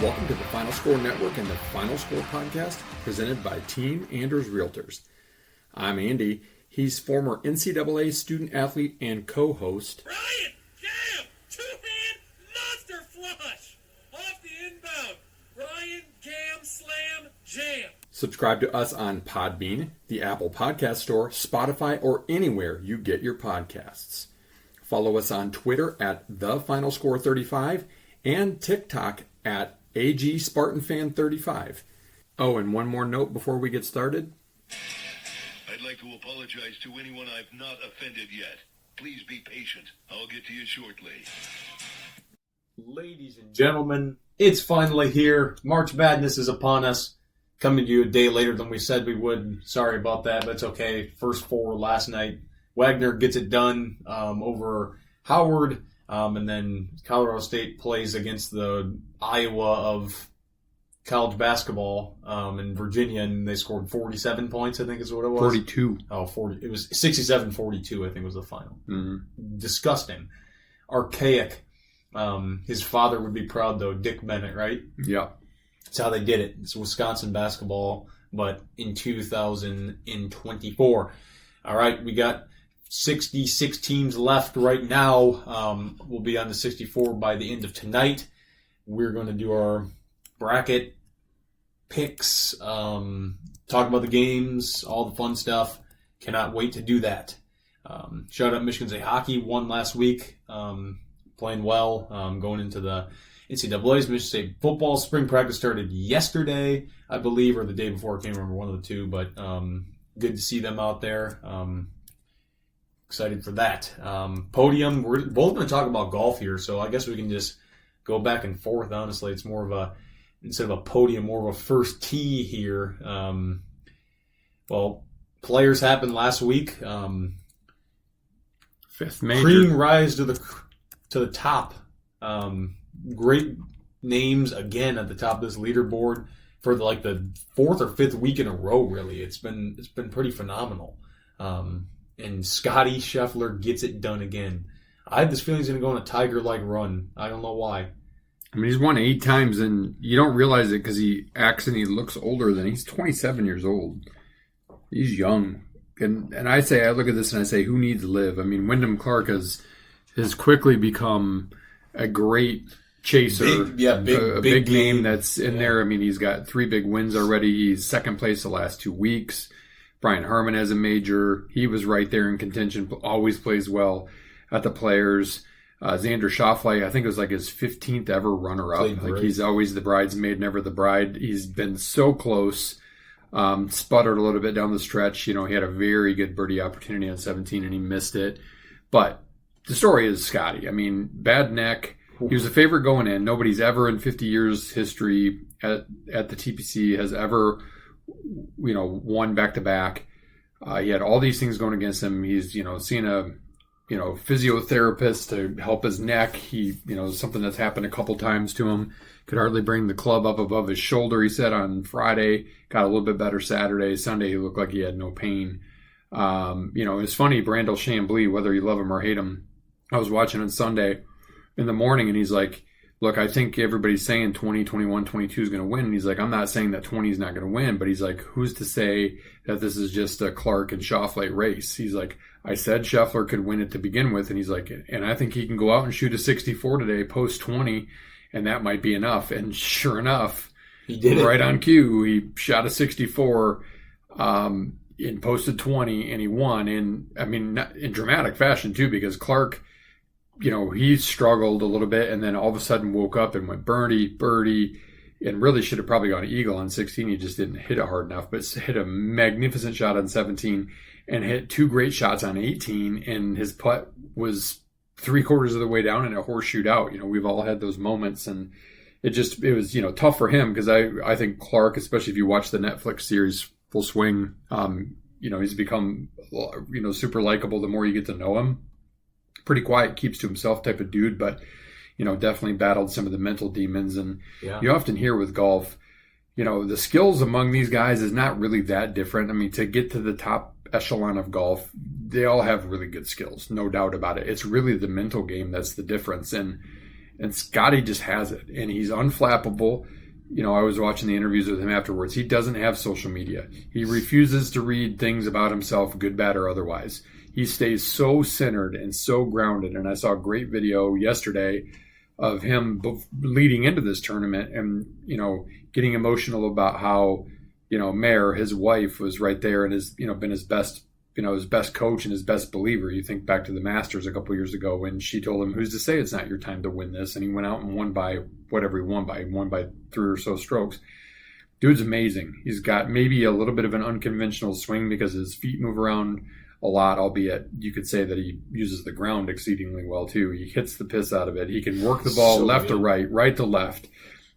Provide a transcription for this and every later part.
Welcome to the Final Score Network and the Final Score Podcast, presented by Team Anders Realtors. I'm Andy. He's former NCAA student athlete and co-host. Ryan, jam, two-hand monster flush, off the inbound. Ryan, gam, slam, jam. Subscribe to us on Podbean, the Apple Podcast Store, Spotify, or anywhere you get your podcasts. Follow us on Twitter at TheFinalScore35 and TikTok at AGSpartanFan35. Oh, and one more note before we get started. I'd like to apologize to anyone I've not offended yet. Please be patient. I'll get to you shortly. Ladies and gentlemen, it's finally here. March Madness is upon us. Coming to you a day later than we said we would. Sorry about that, but it's okay. First four last night. Wagner gets it done over Howard. And then Colorado State plays against the Iowa of college basketball in Virginia, and they scored 47 points, I think is what it was. 42. Oh, 40. It was 67-42, I think was the final. Mm-hmm. Disgusting. Archaic. His father would be proud, though. Dick Bennett, right? Yeah. That's how they did it. It's Wisconsin basketball, but in 2024. All right, we got 66 teams left right now. We'll be on the 64 by the end of tonight. We're going to do our bracket picks, talk about the games, all the fun stuff. Cannot wait to do that. Shout out Michigan State Hockey, won last week, playing well, going into the NCAA's. Michigan State football spring practice started yesterday, I believe, or the day before. I can't remember, one of the two, but good to see them out there. Excited for that. Podium, we're both going to talk about golf here, so I guess we can just go back and forth, honestly. It's more of a, instead of a podium, more of a first tee here. Well, players happened last week. Fifth major. Cream rise to the top. Great names again at the top of this leaderboard for the fourth or fifth week in a row, really. It's been pretty phenomenal. And Scotty Scheffler gets it done again. I have this feeling he's going to go on a Tiger-like run. I don't know why. I mean, he's won 8 times, and you don't realize it because he acts and he looks older than he's 27 years old. He's young. And I look at this and I say, who needs LIV? I mean, Wyndham Clark has quickly become a great chaser. Big name that's in there. I mean, he's got 3 big wins already. He's second place the last 2 weeks. Brian Harmon has a major. He was right there in contention, always plays well at the Players. Xander Schauffele, I think it was like his 15th ever runner-up. He's always the bridesmaid, never the bride. He's been so close. Sputtered a little bit down the stretch. You know, he had a very good birdie opportunity on 17 and he missed it. But the story is Scotty. I mean, bad neck. He was a favorite going in. Nobody's ever in 50 years history at the TPC has ever, won back-to-back. He had all these things going against him. He's, seeing a, physiotherapist to help his neck. He, something that's happened a couple times to him. Could hardly bring the club up above his shoulder, he said, on Friday. Got a little bit better Saturday. Sunday, he looked like he had no pain. It's funny, Brandel Chambly, whether you love him or hate him, I was watching on Sunday in the morning, and he's like, look, I think everybody's saying 20, 21, 22 is going to win. And he's like, I'm not saying that 20 is not going to win, but he's like, who's to say that this is just a Clark and Schauffele race? He's like, I said Scheffler could win it to begin with. And he's like, and I think he can go out and shoot a 64 today, post 20, and that might be enough. And sure enough, he did right it. On cue. He shot a 64 and posted 20, and he won. And I mean, in dramatic fashion too, because Clark, he struggled a little bit and then all of a sudden woke up and went birdie, and really should have probably gone eagle on 16. He just didn't hit it hard enough, but hit a magnificent shot on 17 and hit 2 great shots on 18. And his putt was 3/4 of the way down and a horseshoed out. We've all had those moments, and it was, tough for him because I think Clark, especially if you watch the Netflix series Full Swing, he's become, super likable the more you get to know him. Pretty quiet, keeps to himself type of dude, but, definitely battled some of the mental demons. And you often hear with golf, the skills among these guys is not really that different. I mean, to get to the top echelon of golf, they all have really good skills, no doubt about it. It's really the mental game that's the difference. And And Scotty just has it, and he's unflappable. I was watching the interviews with him afterwards. He doesn't have social media. He refuses to read things about himself, good, bad, or otherwise. He stays so centered and so grounded. And I saw a great video yesterday of him leading into this tournament and, getting emotional about how, Mare, his wife, was right there and has, been his best coach and his best believer. You think back to the Masters a couple years ago when she told him, who's to say it's not your time to win this? And he went out and won by whatever he won by. He won by 3 or so strokes. Dude's amazing. He's got maybe a little bit of an unconventional swing because his feet move around a lot, albeit you could say that he uses the ground exceedingly well too. He hits the piss out of it. He can work the ball left to right, right to left.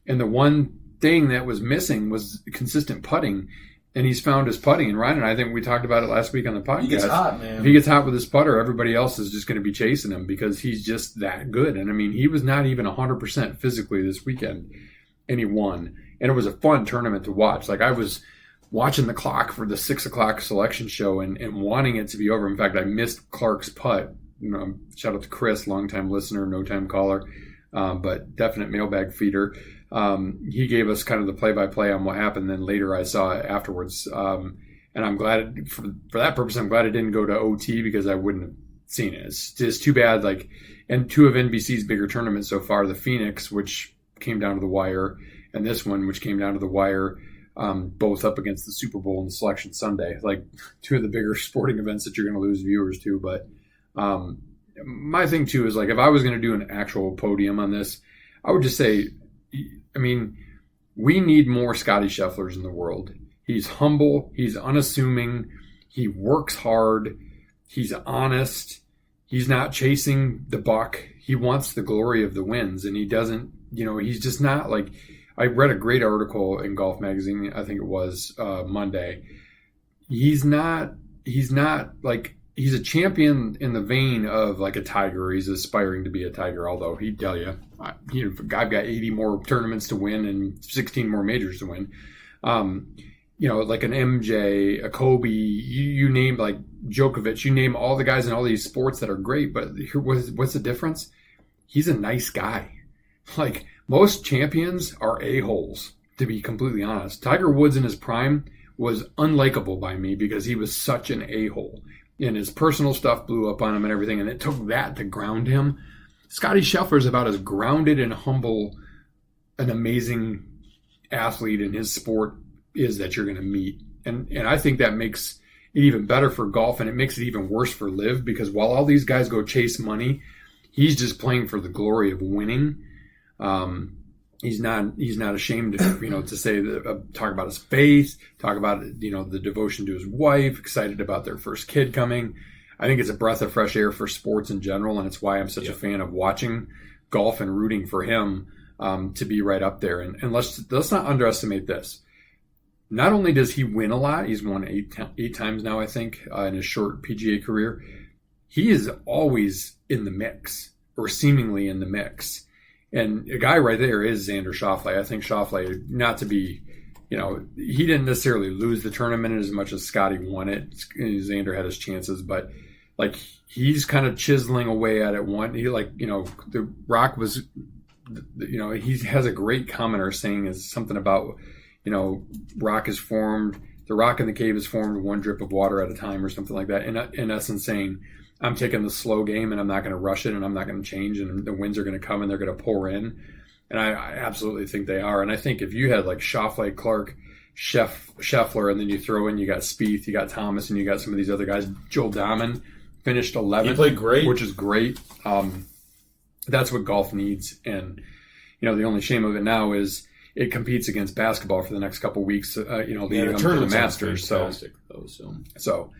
And the one thing that was missing was consistent putting. And he's found his putting. And Ryan and I think we talked about it last week on the podcast. He gets hot, man. If he gets hot with his putter, everybody else is just going to be chasing him because he's just that good. And I mean, he was not even 100% physically this weekend, and he won. And it was a fun tournament to watch. Like, I was watching the clock for the 6 o'clock selection show and wanting it to be over. In fact, I missed Clark's putt. Shout out to Chris, longtime listener, no-time caller, but definite mailbag feeder. He gave us kind of the play-by-play on what happened. Then later I saw it afterwards. And I'm glad for that purpose, I'm glad it didn't go to OT because I wouldn't have seen it. It's just too bad. And 2 of NBC's bigger tournaments so far, the Phoenix, which came down to the wire, and this one, which came down to the wire, both up against the Super Bowl and the Selection Sunday, 2 of the bigger sporting events that you're going to lose viewers to. But, my thing too is if I was going to do an actual podium on this, I would just say, we need more Scotty Schefflers in the world. He's humble. He's unassuming. He works hard. He's honest. He's not chasing the buck. He wants the glory of the wins, and he doesn't, he's just not I read a great article in Golf Magazine, I think it was Monday. He's a champion in the vein of a Tiger. He's aspiring to be a Tiger, although he'd tell you, I've got 80 more tournaments to win and 16 more majors to win. Like an MJ, a Kobe, you name Djokovic, you name all the guys in all these sports that are great, but what's the difference? He's a nice guy. Most champions are a-holes, to be completely honest. Tiger Woods in his prime was unlikable by me because he was such an a-hole. And his personal stuff blew up on him and everything, and it took that to ground him. Scotty Scheffler is about as grounded and humble an amazing athlete in his sport is that you're going to meet. And I think that makes it even better for golf, and it makes it even worse for LIV because while all these guys go chase money, he's just playing for the glory of winning. He's not ashamed to, to say that, talk about his faith, talk about, the devotion to his wife, excited about their first kid coming. I think it's a breath of fresh air for sports in general. And it's why I'm such a fan of watching golf and rooting for him, to be right up there. And let's not underestimate this. Not only does he win a lot, he's won eight times now, I think, in his short PGA career. He is always in the mix, or seemingly in the mix. And a guy right there is Xander Schauffele. I think Schauffele, not to be, he didn't necessarily lose the tournament as much as Scotty won it. Xander had his chances, but he's kind of chiseling away at it. The Rock was, he has a great commenter saying is something about, rock is formed, the rock in the cave is formed 1 drip of water at a time or something like that. In essence saying, I'm taking the slow game and I'm not going to rush it and I'm not going to change and the winds are going to come and they're going to pour in. And I absolutely think they are. And I think if you had Schauffele, Clark, Scheffler, and then you throw in, you got Spieth, you got Thomas, and you got some of these other guys. Joel Dahman finished 11th. He played great. Which is great. That's what golf needs. And, the only shame of it now is it competes against basketball for the next couple of weeks, leading up to the Masters. So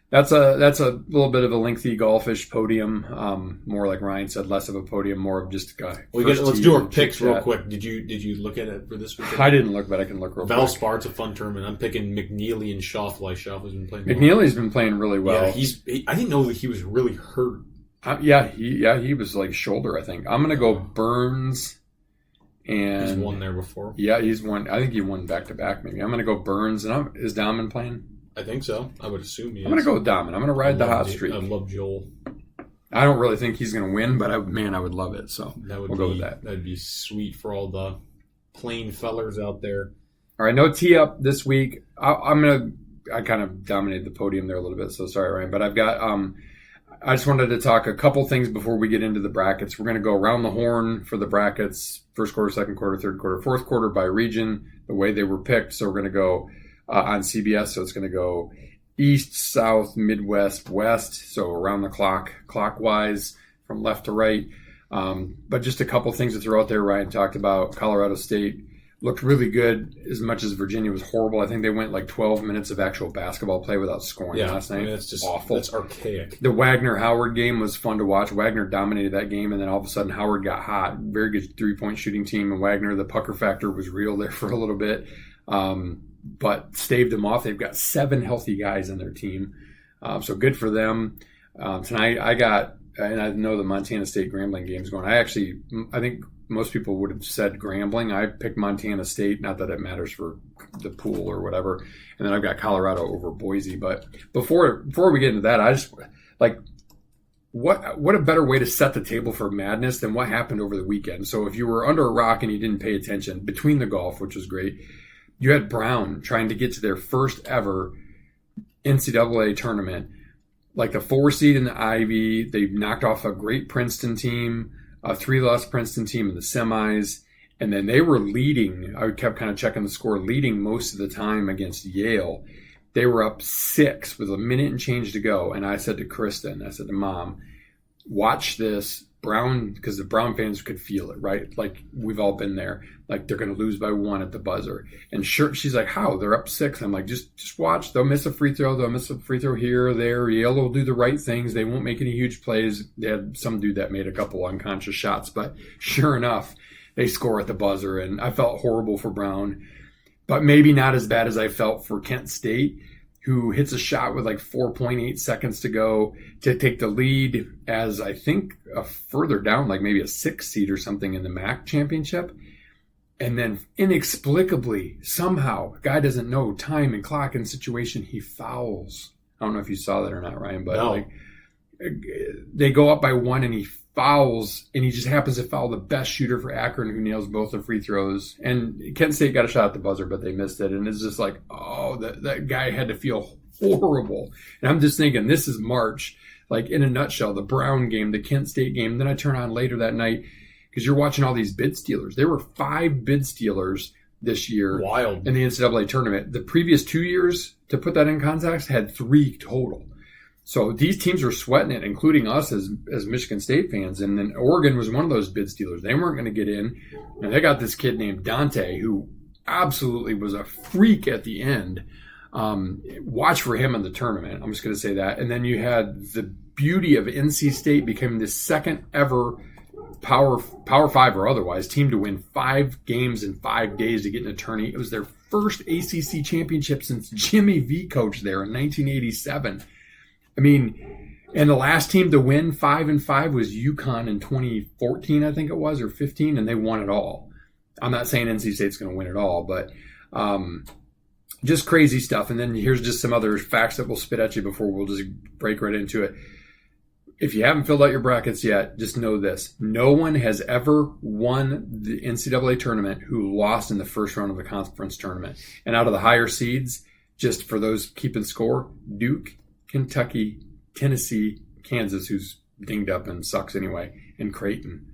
that's a little bit of a lengthy golfish podium. More like Ryan said, less of a podium, more of just let's do our picks real quick. Did you look at it for this weekend? I didn't look, but I can look real quick. Valspar's a fun tournament. I'm picking McNeely and Schauffele. Schauffele's been playing. McNeely's been playing really well. Yeah, I didn't know that he was really hurt. He was shoulder. I think I'm gonna go Burns. And he's won there before. Yeah, he's won. I think he won back to back. Maybe I'm gonna go Burns. And is Dahman playing? I think so. I would assume he is. I'm going to go with Dahman. I'm going to ride the hot streak. I love Joel. I don't really think he's going to win, but I would love it. So we'll go with that. That'd be sweet for all the plain fellers out there. All right, no tee up this week. I kind of dominated the podium there a little bit, so sorry, Ryan. But I've got I just wanted to talk a couple things before we get into the brackets. We're going to go around the horn for the brackets: first quarter, second quarter, third quarter, fourth quarter by region, the way they were picked. So we're going to go on CBS. So it's going to go East, South, Midwest, West. So around the clock, clockwise from left to right. But just a couple things to throw out there. Ryan talked about Colorado State. Looked really good as much as Virginia was horrible. I think they went like 12 minutes of actual basketball play without scoring last night. That's just awful. That's archaic. The Wagner-Howard game was fun to watch. Wagner dominated that game, and then all of a sudden Howard got hot. Very good three-point shooting team, and Wagner, the pucker factor was real there for a little bit. But staved them off. They've got 7 healthy guys in their team. So good for them. Tonight I got, and I know the Montana State Grambling game's going. I think most people would have said Grambling. I picked Montana State, not that it matters for the pool or whatever. And then I've got Colorado over Boise. But before we get into that, I just like, what a better way to set the table for madness than what happened over the weekend. So if you were under a rock and you didn't pay attention between the golf, which was great, you had Brown trying to get to their first ever NCAA tournament. Like the 4 seed in the Ivy, they knocked off a great Princeton team, a 3-loss Princeton team in the semis, and then they were leading. I kept kind of checking the score, leading most of the time against Yale. They were up 6 with a minute and change to go, and I said to Kristen, I said to Mom, watch this. Brown, because the Brown fans could feel it, right? Like we've all been there. Like they're going to lose by 1 at the buzzer. And sure, she's like, how? They're up 6. I'm like, just watch. They'll miss a free throw. They'll miss a free throw here or there. Yale will do the right things. They won't make any huge plays. They had some dude that made a couple unconscious shots, but sure enough, they score at the buzzer. And I felt horrible for Brown, but maybe not as bad as I felt for Kent State, who hits a shot with like 4.8 seconds to go to take the lead as I think a further down, like maybe a 6 seed or something in the MAC championship. And then inexplicably, somehow, a guy doesn't know time and clock and situation, he fouls. I don't know if you saw that or not, Ryan, but like they go up by 1 and he fouls, and he just happens to foul the best shooter for Akron, who nails both the free throws. And Kent State got a shot at the buzzer, but they missed it. And it's just like, oh, that guy had to feel horrible. And I'm just thinking, this is March, like in a nutshell, the Brown game, the Kent State game. Then I turn on later that night because you're watching all these bid stealers. There were 5 bid stealers this year. Wild. In the NCAA tournament. The previous 2 years, to put that in context, had 3 total. So these teams were sweating it, including us as Michigan State fans. And then Oregon was one of those bid stealers. They weren't going to get in. And they got this kid named Dante, who absolutely was a freak at the end. Watch for him in the tournament. I'm just going to say that. And then you had the beauty of NC State becoming the second ever Power 5 or otherwise team to win 5 games in 5 days to get in a tourney. It was their first ACC championship since Jimmy V coached there in 1987. I mean, and the last team to win 5-5 was UConn in 2014, I think it was, or 15, and they won it all. I'm not saying NC State's going to win it all, but just crazy stuff. And then here's just some other facts that we'll spit at you before we'll just break right into it. If you haven't filled out your brackets yet, just know this. No one has ever won the NCAA tournament who lost in the first round of the conference tournament. And out of the higher seeds, just for those keeping score, Duke, Kentucky, Tennessee, Kansas, who's dinged up and sucks anyway, and Creighton.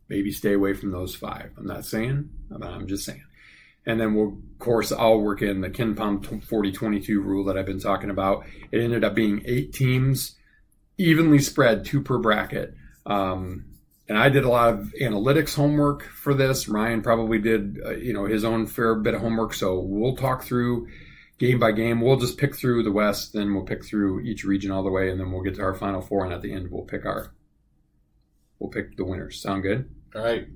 Maybe stay away from those 5. I'm not saying, but I'm just saying. And then, I'll work in the Ken Palm 40-22 rule that I've been talking about. It ended up being 8 teams, evenly spread, 2 per bracket. And I did a lot of analytics homework for this. Ryan probably did, his own fair bit of homework. So we'll talk through game by game. We'll just pick through the West, then we'll pick through each region all the way, and then we'll get to our Final Four, and at the end we'll pick the winners. Sound good? All right.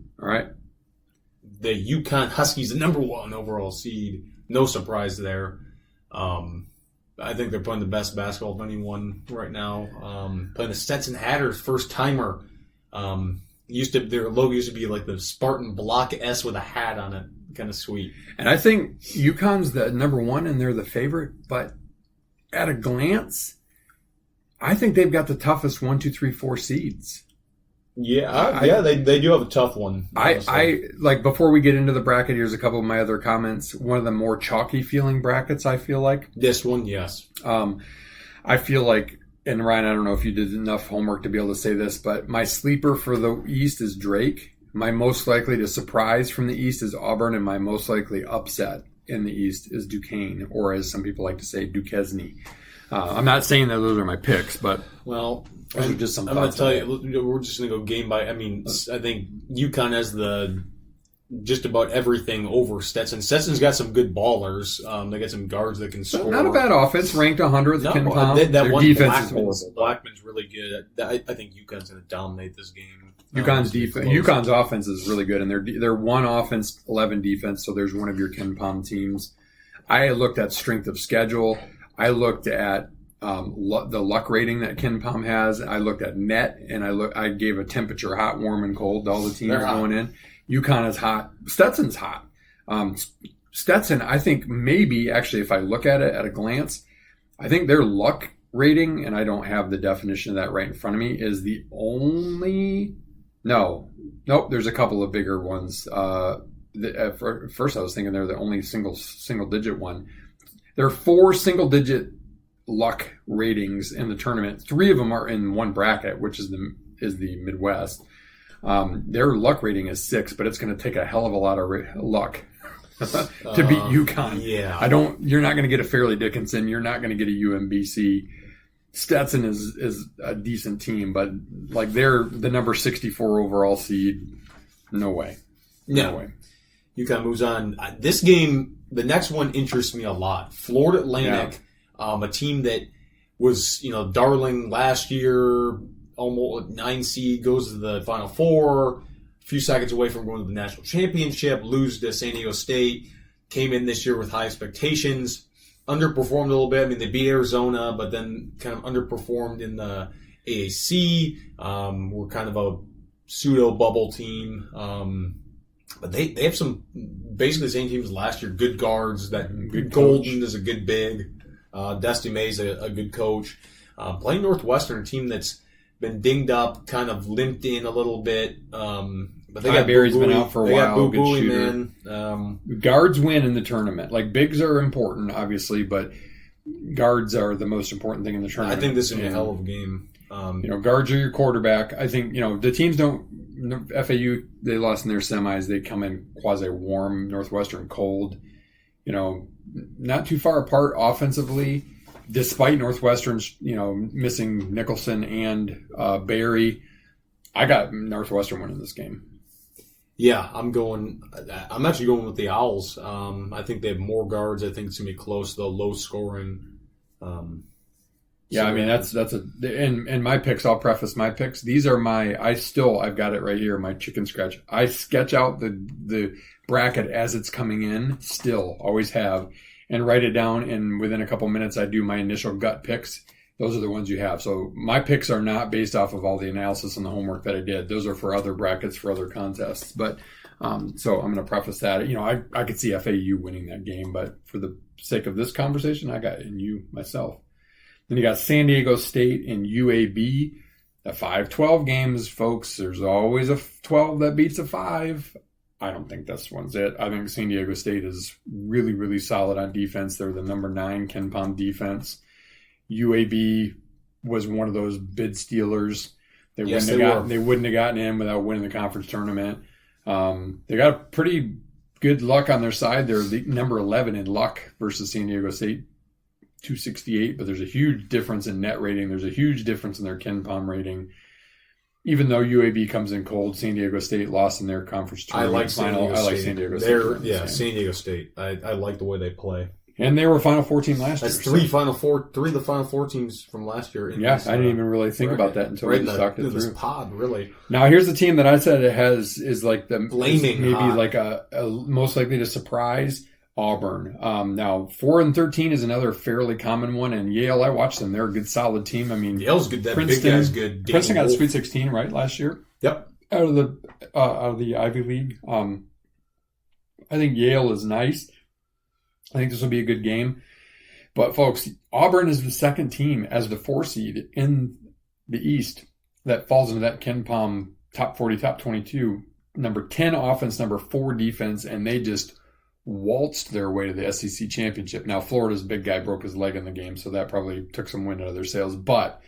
The UConn Huskies, the number 1 overall seed. No surprise there. I think they're playing the best basketball of anyone right now. Playing the Stetson Hatters, first timer. Their logo used to be like the Spartan Block S with a hat on it. Kind of sweet. And I think UConn's the number 1 and they're the favorite, but at a glance, I think they've got the toughest 1, 2, 3, 4 seeds. Yeah, they do have a tough one. I like, before we get into the bracket, here's a couple of my other comments. One of the more chalky feeling brackets, I feel like. This one, yes. I feel like, and Ryan, I don't know if you did enough homework to be able to say this, but my sleeper for the East is Drake. My most likely to surprise from the East is Auburn, and my most likely upset in the East is Duquesne, or as some people like to say, Duquesne. I'm not saying that those are my picks, but those are just some I'm going thoughts. to tell you, we're just going to go game by. I mean, I think UConn has just about everything over Stetson. Stetson's got some good ballers. They got some guards that can score. Not a bad offense, ranked 100th. No, KenPom. that Their one defense is horrible. Blackman's really good. I think UConn's going to dominate this game. UConn's defense, UConn's offense is really good, and they're 1 offense, 11 defense. So there's one of your KenPom teams. I looked at strength of schedule. I looked at the luck rating that KenPom has. I looked at net, and I gave a temperature: hot, warm, and cold to all the teams going in. UConn is hot. Stetson's hot. Stetson, I think maybe actually, if I look at it at a glance, I think their luck rating, and I don't have the definition of that right in front of me, is the only. Nope. There's a couple of bigger ones. At first, I was thinking they're the only single digit one. There are 4 single digit luck ratings in the tournament. 3 of them are in one bracket, which is the Midwest. Their luck rating is 6, but it's going to take a hell of a lot of luck to beat UConn. Yeah, You're not going to get a Fairleigh Dickinson. You're not going to get a UMBC. Stetson is a decent team, but like they're the number 64 overall seed. No way. No way. UConn moves on. This game, the next one interests me a lot. Florida Atlantic, a team that was, darling last year, almost 9 seed, goes to the Final Four, a few seconds away from going to the national championship, lose to San Diego State, came in this year with high expectations, underperformed a little bit. I mean, they beat Arizona, but then kind of underperformed in the AAC. We're kind of a pseudo bubble team. But they have some basically the same teams as last year. Good guards. That Golden is a good big. Dusty May's a good coach. Playing Northwestern, a team that's been dinged up, kind of limped in a little bit. But they got Barry's been out for a while. They got Boo good Buie, shooter. man. Guards win in the tournament. Like, bigs are important, obviously, but guards are the most important thing in the tournament. I think this is going to be a hell of a game. Guards are your quarterback. I think, the teams don't. FAU, they lost in their semis. They come in quasi-warm, Northwestern cold. Not too far apart offensively, despite Northwestern's, missing Nicholson and Barry. I got Northwestern winning this game. Yeah, I'm actually going with the Owls. I think they have more guards. I think it's going to be close, though, low scoring. And my picks, I'll preface my picks. These are I've got it right here, my chicken scratch. I sketch out the bracket as it's coming in, still, always have, and write it down, and within a couple minutes I do my initial gut picks. Those are the ones you have. So my picks are not based off of all the analysis and the homework that I did. Those are for other brackets, for other contests. But so I'm going to preface that. I could see FAU winning that game, but for the sake of this conversation, I got NU myself. Then you got San Diego State and UAB. The 5-12 games, folks. There's always a 12 that beats a 5. I don't think this one's it. I think San Diego State is really, really solid on defense. They're the number 9 KenPom defense. UAB was one of those bid stealers. They wouldn't have gotten in without winning the conference tournament. They got pretty good luck on their side. They're number 11 in luck versus San Diego State, 268. But there's a huge difference in net rating. There's a huge difference in their KenPom rating. Even though UAB comes in cold, San Diego State lost in their conference tournament final. I like San Diego State. San Diego State. I like the way they play. And they were Final Four team last year. That's three of the Final Four teams from last year. I didn't even really think about that until we just talked it through. This pod, really. Now, here's the team that I said is like the flaming maybe hot. Like a most likely to surprise Auburn. Now 4-13 is another fairly common one, and Yale, I watched them. They're a good, solid team. I mean, Yale's good. That big guy's good. Princeton got Sweet 16 right last year. Yep. Out of the Ivy League. I think Yale is nice. I think this will be a good game. But folks, Auburn is the second team as the 4 seed in the East that falls into that Ken Palm top 40, top 22, number 10 offense, number 4 defense, and they just waltzed their way to the SEC championship. Now, Florida's big guy broke his leg in the game, so that probably took some wind out of their sails. But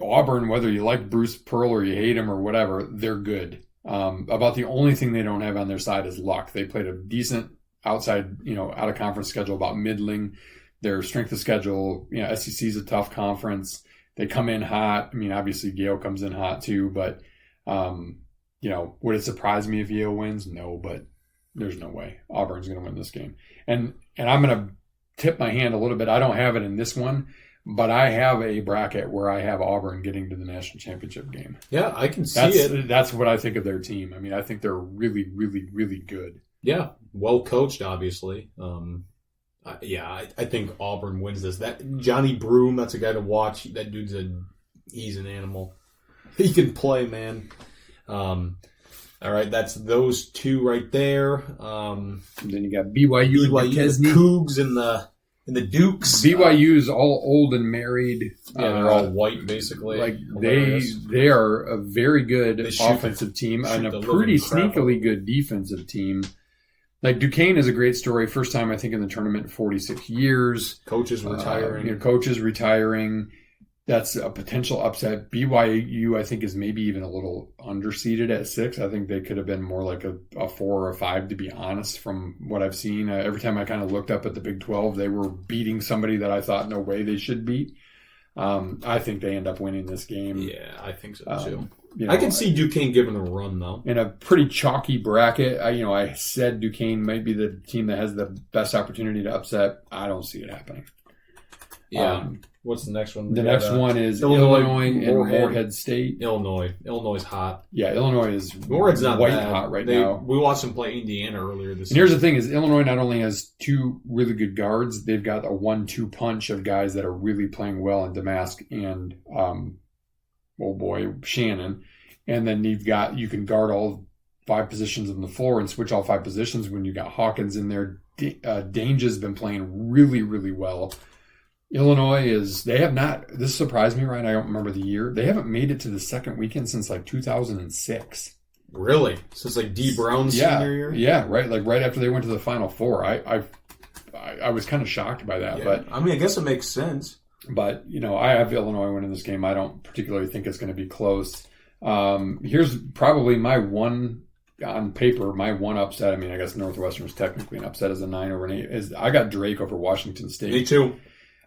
Auburn, whether you like Bruce Pearl or you hate him or whatever, they're good. About the only thing they don't have on their side is luck. They played a decent outside, out of conference schedule, about middling. Their strength of schedule, SEC is a tough conference. They come in hot. I mean, obviously Yale comes in hot too, but, would it surprise me if Yale wins? No, but there's no way Auburn's going to win this game. And I'm going to tip my hand a little bit. I don't have it in this one, but I have a bracket where I have Auburn getting to the national championship game. Yeah, I can see it. That's what I think of their team. I mean, I think they're really, really, really good. Yeah, well coached, obviously. I think Auburn wins this. That Johnny Broom, that's a guy to watch. That dude's he's an animal. He can play, man. All right, that's those 2 right there. And then you got BYU and the Cougs and the Dukes. BYU's all old and married. Yeah, they're all white, basically. Like they are a very good offensive team and a pretty sneakily good defensive team. Like Duquesne is a great story. First time, I think, in the tournament in 46 years. Coaches retiring. Coaches retiring. That's a potential upset. BYU, I think, is maybe even a little underseeded at 6. I think they could have been more like a 4 or a 5, to be honest, from what I've seen. Every time I kind of looked up at the Big 12, they were beating somebody that I thought no way they should beat. I think they end up winning this game. Yeah, I think so too. I can see Duquesne giving them a run, though. In a pretty chalky bracket, I said Duquesne might be the team that has the best opportunity to upset. I don't see it happening. Yeah. What's the next one? The next one is Illinois and Morehead State. Illinois is hot. Yeah, Illinois is Morehead's not white bad. hot right now. We watched them play Indiana earlier this season. Here's the thing is Illinois not only has 2 really good guards, they've got a 1-2 punch of guys that are really playing well in Damask and Shannon. And then you can guard all 5 positions on the floor and switch all 5 positions when you got Hawkins in there. Dange's been playing really, really well. Illinois this surprised me, Ryan. I don't remember the year. They haven't made it to the second weekend since like 2006. Really? So it's like D. Brown's senior year? Yeah, right. Like right after they went to the Final Four. I was kind of shocked by that. Yeah. But I mean, I guess it makes sense. But, I have Illinois winning this game. I don't particularly think it's going to be close. Here's probably my one upset. I mean, I guess Northwestern was technically an upset as a 9 over an 8. I got Drake over Washington State. Me too.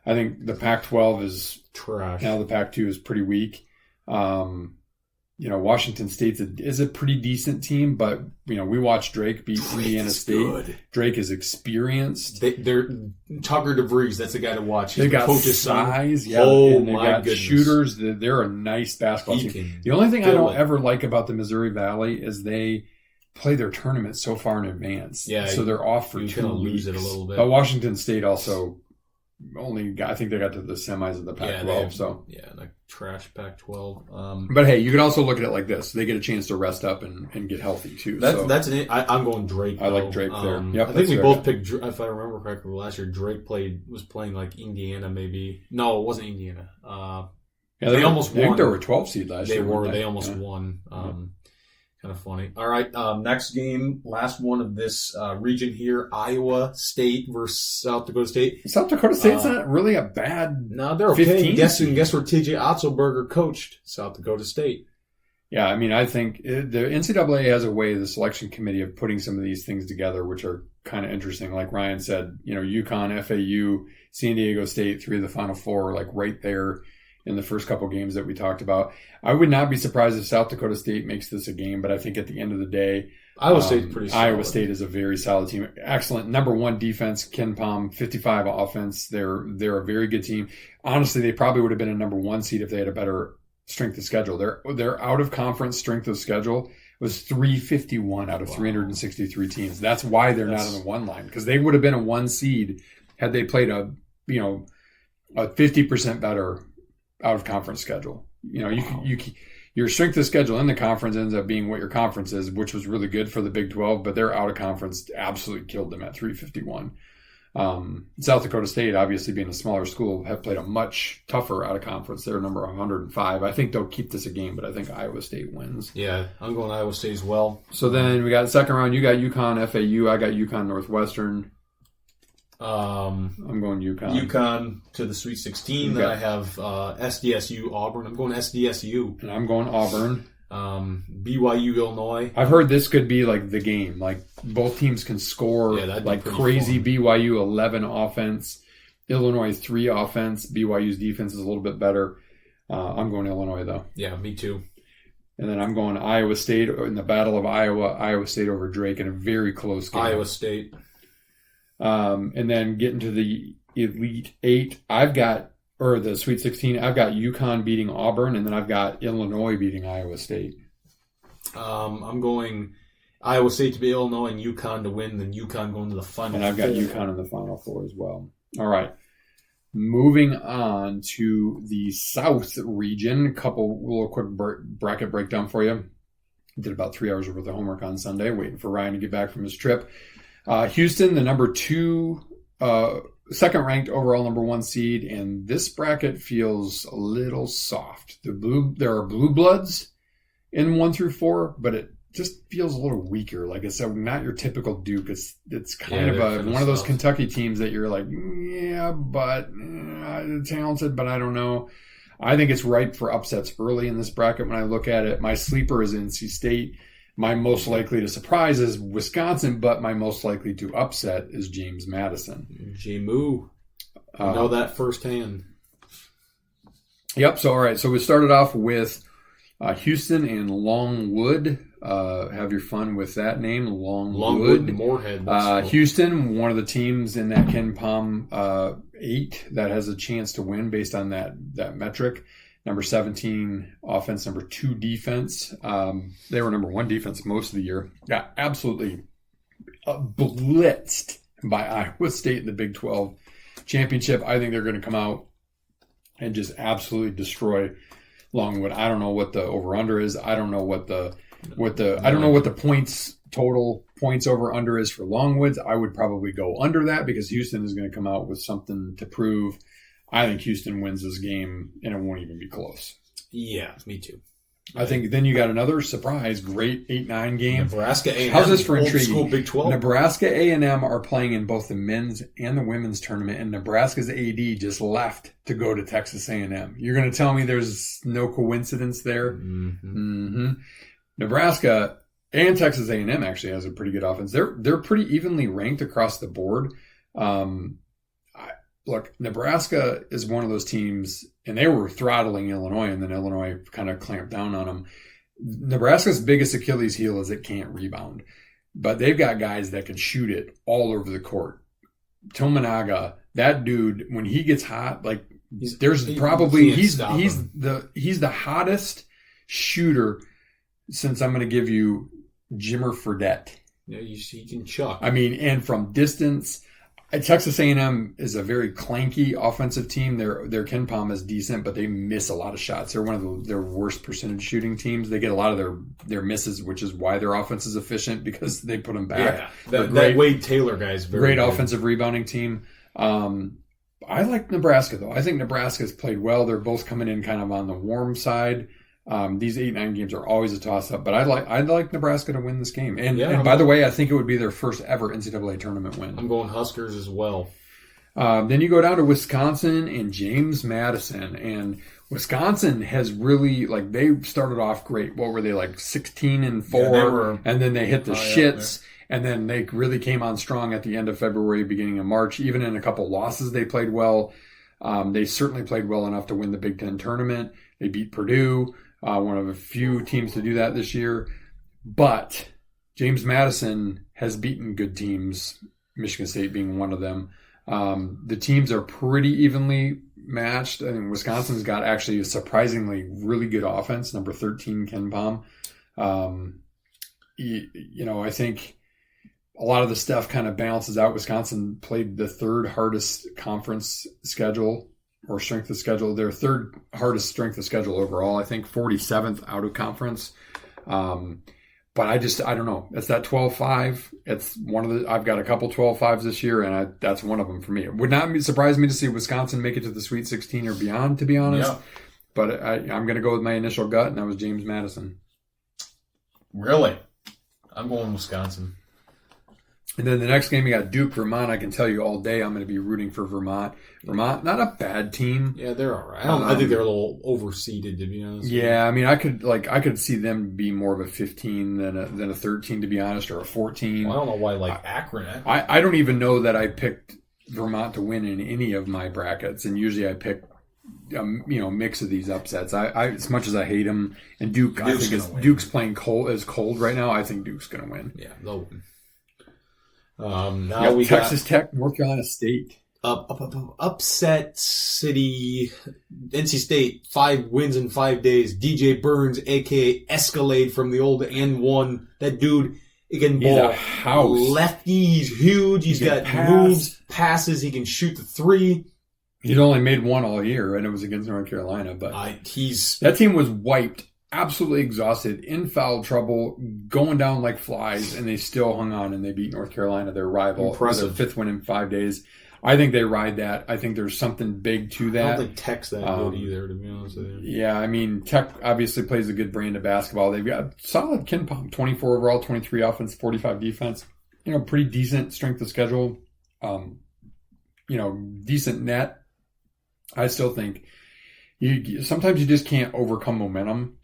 I think the Pac-12 is trash. Now the Pac-2 is pretty weak. Washington State is a pretty decent team, but we watched Drake beat Indiana State. Good. Drake is experienced. They're Tucker DeVries. That's a guy to watch. They got size. Yeah, and they got goodness. Shooters. They're a nice basketball team. The only thing I don't ever like about the Missouri Valley is they play their tournament so far in advance. Yeah, so they're off for 2 weeks. You're going to lose it a little bit. But Washington State also. I think they got to the semis of the Pac-12. Like trash Pac-12. But hey, you can also look at it like this: they get a chance to rest up and get healthy too. I'm going Drake. I like Drake there. Yep, I think we both picked. If I remember correctly, last year Drake was playing like Indiana, maybe. No, it wasn't Indiana. They almost won. I think they were a 12 seed last year. They almost won. Kind of funny. All right, next game, last one of this region here, Iowa State versus South Dakota State. South Dakota State's not really a bad. No, they're okay. Guess where T.J. Otzelberger coached? South Dakota State. Yeah, I mean, I think the NCAA has a way, the selection committee, of putting some of these things together, which are kind of interesting. Like Ryan said, UConn, FAU, San Diego State, 3 of the Final 4, like right there in the first couple games that we talked about. I would not be surprised if South Dakota State makes this a game, but I think at the end of the day, Iowa State's pretty solid. Iowa State is a very solid team. Excellent. Number 1 defense, Ken Palm, 55 offense. They're a very good team. Honestly, they probably would have been a number 1 seed if they had a better strength of schedule. Their out of conference strength of schedule was 351 out of 363 teams. That's why they're not on the 1 line, because they would have been a 1 seed had they played a 50% better out of conference schedule. Your strength of schedule in the conference ends up being what your conference is, which was really good for the Big 12, but their out of conference absolutely killed them at 351. South Dakota State, obviously being a smaller school, have played a much tougher out of conference. They're number 105. I think they'll keep this a game, but I think Iowa State wins. Yeah, I'm going Iowa State as well. So then we got second round. You got UConn, FAU. I got UConn Northwestern. I'm going UConn. UConn to the Sweet 16. Then I have SDSU Auburn. I'm going SDSU. And I'm going Auburn. BYU Illinois. I've heard this could be like the game. Like both teams can score like crazy. Fun. BYU 11 offense, Illinois 3 offense. BYU's defense is a little bit better. I'm going Illinois though. Yeah, me too. And then I'm going Iowa State in the Battle of Iowa. Iowa State over Drake in a very close game. Iowa State. And then getting to the Elite 8, the Sweet 16, I've got UConn beating Auburn, and then I've got Illinois beating Iowa State. I'm going Iowa State to beat Illinois and UConn to win, then UConn going to the Final Four. And I've got UConn in the Final Four as well. All right. Moving on to the South region, a little quick bracket breakdown for you. Did about 3 hours worth of homework on Sunday, waiting for Ryan to get back from his trip. Houston, the number 2, second ranked overall number 1 seed, and this bracket feels a little soft. There are blue bloods in 1 through 4, but it just feels a little weaker. Like it's not your typical Duke. It's kind of one of those Kentucky teams that you're like, yeah, but talented, but I don't know. I think it's ripe for upsets early in this bracket. When I look at it, my sleeper is NC State. My most likely to surprise is Wisconsin, but my most likely to upset is James Madison. J-Moo. I know that firsthand. Yep. So, all right. So we started off with Houston and Longwood. Have your fun with that name, Longwood. Moorhead. Houston, one of the teams in that Ken Palm 8 that has a chance to win based on that metric. Number 17 offense, number 2 defense. They were number 1 defense most of the year. Got absolutely blitzed by Iowa State in the Big 12 championship. I think they're going to come out and just absolutely destroy Longwood. I don't know what the over-under is. I don't know what the total points over under is for Longwoods. I would probably go under that because Houston is going to come out with something to prove. I think Houston wins this game, and it won't even be close. Yeah, me too. I think then you got another surprise, great 8-9 game. Nebraska A&M. How's this for intriguing? School Big 12. Nebraska A&M are playing in both the men's and the women's tournament, and Nebraska's AD just left to go to Texas A&M. You're going to tell me there's no coincidence there? Mm-hmm. Nebraska and Texas A&M actually has a pretty good offense. They're pretty evenly ranked across the board. Look, Nebraska is one of those teams, and they were throttling Illinois, and then Illinois kind of clamped down on them. Nebraska's biggest Achilles heel is it can't rebound, but they've got guys that can shoot it all over the court. Tominaga, that dude, when he gets hot, like he's the hottest shooter since I'm going to give you Jimmer Fredette. Yeah, he can chuck. I mean, and from distance. Texas A&M is a very clanky offensive team. Their Ken Palm is decent, but they miss a lot of shots. They're one of their worst percentage shooting teams. They get a lot of their misses, which is why their offense is efficient because they put them back. Yeah, that Wade Taylor guy is very great good. Offensive rebounding team. I like Nebraska though. I think Nebraska's played well. They're both coming in kind of on the warm side. These 8-9 games are always a toss-up, but I'd like Nebraska to win this game. And by the way, I think it would be their first ever NCAA tournament win. I'm going Huskers as well. Then you go down to Wisconsin and James Madison, and Wisconsin has really they started off great. What were they 16-4, and then they hit the shits. And then they really came on strong at the end of February, beginning of March. Even in a couple losses, they played well. They certainly played well enough to win the Big Ten tournament. They beat Purdue. One of a few teams to do that this year. But James Madison has beaten good teams, Michigan State being one of them. The teams are pretty evenly matched. I mean, Wisconsin's got actually a surprisingly really good offense, number 13 Ken Palm. I think a lot of the stuff kind of balances out. Wisconsin played the third hardest conference schedule or strength of schedule, their third hardest strength of schedule overall, I think 47th out of conference. But I don't know. It's that 12-5. It's one of I've got a couple 12-5s this year, and that's one of them for me. It would not surprise me to see Wisconsin make it to the Sweet 16 or beyond, to be honest. Yeah. But I'm going to go with my initial gut, and that was James Madison. Really? I'm going Wisconsin. And then the next game, you got Duke, Vermont. I can tell you all day I'm going to be rooting for Vermont. Vermont, not a bad team. Yeah, they're all right. I think they're a little overseeded, to be honest. Yeah, I mean, I could see them be more of a 15 than a 13, to be honest, or a 14. Well, I don't know why, Akron. I don't even know that I picked Vermont to win in any of my brackets, and usually I pick mix of these upsets. I as much as I hate them, and Duke, I think Duke's playing cold right now. I think Duke's going to win. Yeah, they'll win. Now we Texas Tech, North Carolina State. Upset City, NC State, 5 wins in 5 days. DJ Burns, a.k.a. Escalade from the old N1. That dude, he can ball lefty. He's huge. He's got moves, passes. He can shoot the 3. He's only made 1 all year, and it was against North Carolina. But that team was wiped. Absolutely exhausted, in foul trouble, going down like flies, and they still hung on and they beat North Carolina, their rival. Impressive. It was a 5th win in 5 days. I think they ride that. I think there's something big to that. I don't think Tech's that good either, to be honest with you. Yeah, I mean, Tech obviously plays a good brand of basketball. They've got solid KenPom, 24 overall, 23 offense, 45 defense. Pretty decent strength of schedule. Decent net. I still think sometimes you just can't overcome momentum.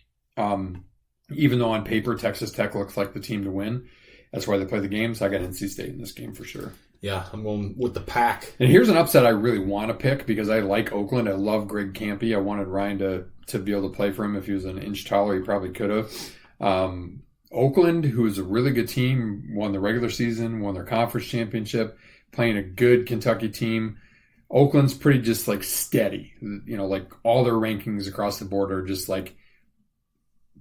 Even though on paper Texas Tech looks like the team to win. That's why they play the games. I got NC State in this game for sure. Yeah, I'm going with the Pack. And here's an upset I really want to pick because I like Oakland. I love Greg Campy. I wanted Ryan to be able to play for him. If he was an inch taller, he probably could have. Oakland, who is a really good team, won the regular season, won their conference championship, playing a good Kentucky team. Oakland's pretty just steady. All their rankings across the board are just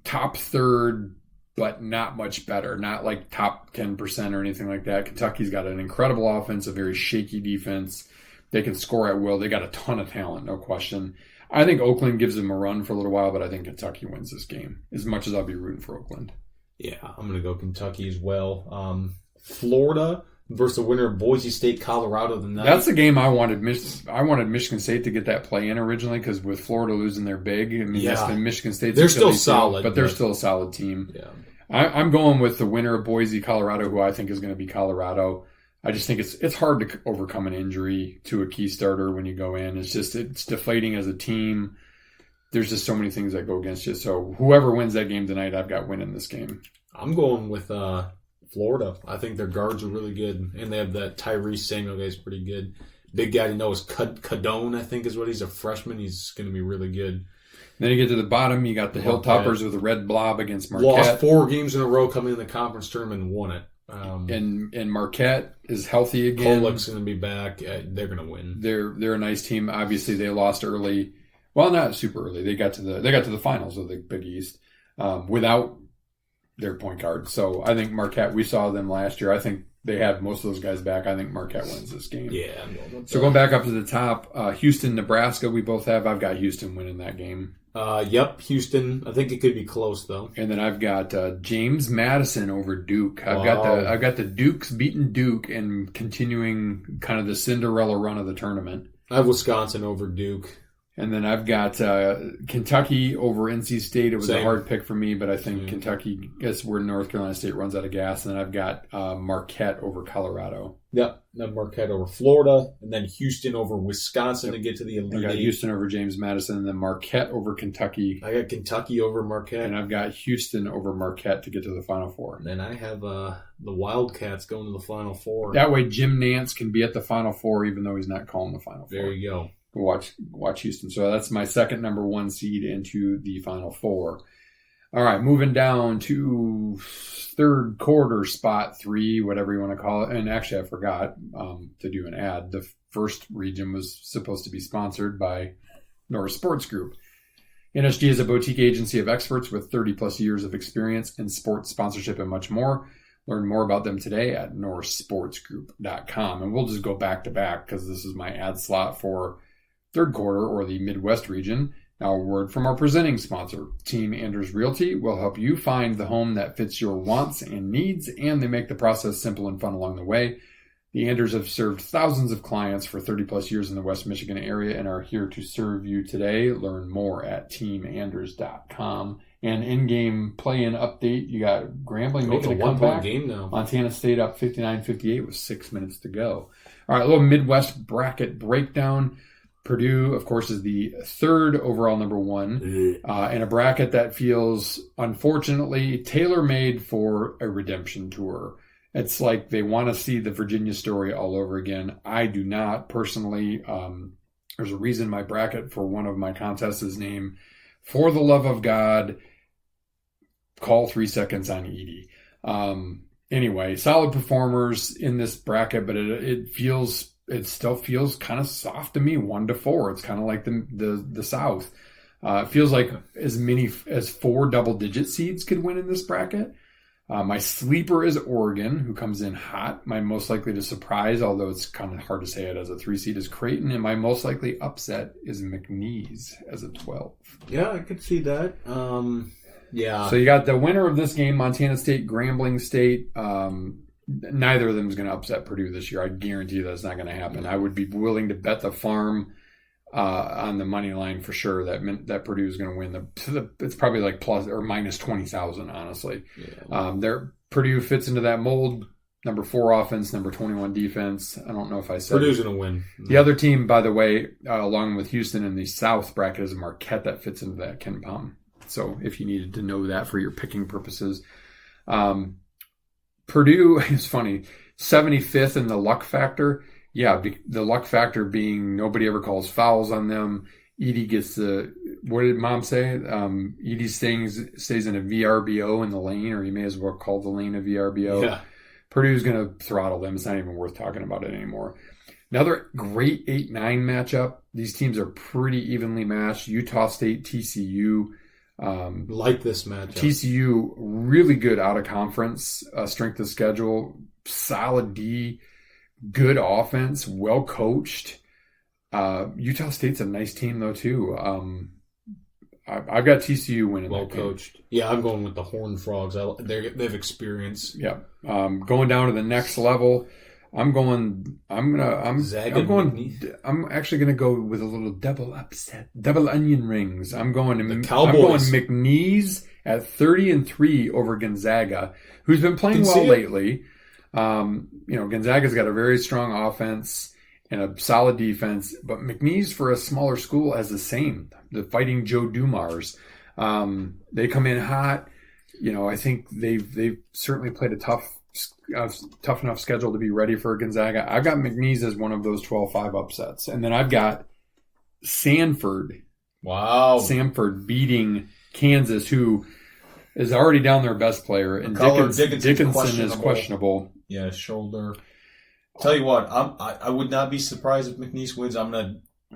top 3rd, but not much better. Not top 10% or anything like that. Kentucky's got an incredible offense, a very shaky defense. They can score at will. They got a ton of talent, no question. I think Oakland gives them a run for a little while, but I think Kentucky wins this game, as much as I'll be rooting for Oakland. Yeah, I'm going to go Kentucky as well. Florida versus the winner of Boise State, Colorado tonight. That's the game I wanted. I wanted Michigan State to get that play in originally because with Florida losing their big, that's been Michigan State. They're still solid, but they're still a solid team. Yeah, I'm going with the winner of Boise, Colorado, who I think is going to be Colorado. I just think it's hard to overcome an injury to a key starter when you go in. It's deflating as a team. There's just so many things that go against you. So whoever wins that game tonight, I've got winning this game. I'm going with Florida. I think their guards are really good, and they have that Tyrese Samuel guy's pretty good. Big guy to know is Cadone, I think is what he's a freshman. He's going to be really good. Then you get to the bottom, you got the Hilltoppers with a red blob against Marquette. Lost 4 games in a row coming in the conference tournament and won it. And Marquette is healthy again. Kolek's going to be back. They're going to win. They're a nice team. Obviously, they lost early. Well, not super early. They got to the finals of the Big East without their point guard. So I think Marquette. We saw them last year. I think they have most of those guys back. I think Marquette wins this game. Yeah. So going back up to the top, Houston, Nebraska. We both have. I've got Houston winning that game. Yep, Houston. I think it could be close though. And then I've got James Madison over Duke. I've got the Dukes beating Duke and continuing kind of the Cinderella run of the tournament. I have Wisconsin over Duke. And then I've got Kentucky over NC State. It was Same. a hard pick for me, but I think Kentucky gets where North Carolina State runs out of gas. And then I've got Marquette over Colorado. Yep, then Marquette over Florida, and then Houston over Wisconsin to get to the Elite I got Eight. Houston over James Madison, and then Marquette over Kentucky. I got Kentucky over Marquette. And I've got Houston over Marquette to get to the Final Four. And then I have the Wildcats going to the Final Four. That way Jim Nance can be at the Final Four even though he's not calling the Final Four. There you go. Watch Houston. So that's my second number 1 seed into the Final Four. All right, moving down to third quarter spot 3, whatever you want to call it. And actually, I forgot to do an ad. The first region was supposed to be sponsored by Norris Sports Group. NSG is a boutique agency of experts with 30-plus years of experience in sports sponsorship and much more. Learn more about them today at norrissportsgroup.com. And we'll just go back to back because this is my ad slot for third quarter or the Midwest region. Now, a word from our presenting sponsor. Team Anders Realty will help you find the home that fits your wants and needs, and they make the process simple and fun along the way. The Anders have served thousands of clients for 30 plus years in the West Michigan area and are here to serve you today. Learn more at teamanders.com. And in-game play-in update, you got Grambling making a comeback. Game now. Montana State up 59-58 with 6 minutes to go. All right, a little Midwest bracket breakdown. Purdue, of course, is the third overall number one in a bracket that feels, unfortunately, tailor-made for a redemption tour. It's like they want to see the Virginia story all over again. I do not, personally. There's a reason my bracket for one of my contests is named For the Love of God, Call 3 Seconds on Edie. Anyway, solid performers in this bracket, but it still feels kind of soft to me, 1-4. It's kind of like the South. It feels like as many as 4 double-digit seeds could win in this bracket. My sleeper is Oregon, who comes in hot. My most likely to surprise, although it's kind of hard to say it as a 3 seed, is Creighton. And my most likely upset is McNeese as a 12. Yeah, I could see that. Yeah. So you got the winner of this game, Montana State, Grambling State. Neither of them is going to upset Purdue this year. I guarantee that's not going to happen. I would be willing to bet the farm on the money line for sure that Purdue is going to win. It's probably like plus or minus 20,000, honestly. Yeah. Purdue fits into that mold. Number 4 offense, number 21 defense. I don't know if I said Purdue's going to win. The other team, by the way, along with Houston in the South bracket, is Marquette that fits into that Ken Palm. So if you needed to know that for your picking purposes. Purdue is funny, 75th in the luck factor. Yeah, the luck factor being nobody ever calls fouls on them. Edie gets what did Mom say? Edie stays in a VRBO in the lane, or you may as well call the lane a VRBO. Yeah. Purdue's going to throttle them. It's not even worth talking about it anymore. Another great 8-9 matchup. These teams are pretty evenly matched. Utah State, TCU. Like this matchup. TCU, really good out of conference strength of schedule, solid D, good offense, well coached. Utah State's a nice team though too. I've got TCU winning. Well coached. Yeah, I'm going with the Horned Frogs. They've experience. Yeah. Going down to the next level. I'm actually gonna go with a little double upset, double onion rings. I'm going McNeese at 30-3 over Gonzaga, who's been playing well lately. Gonzaga's got a very strong offense and a solid defense, but McNeese for a smaller school has the same. The Fighting Joe Dumars. They come in hot. I think they've certainly played a tough enough schedule to be ready for Gonzaga. I've got McNeese as one of those 12-5 upsets. And then I've got Sanford. Wow. Sanford beating Kansas, who is already down their best player. And Dickinson is questionable. Yeah, shoulder. Tell you what, I would not be surprised if McNeese wins.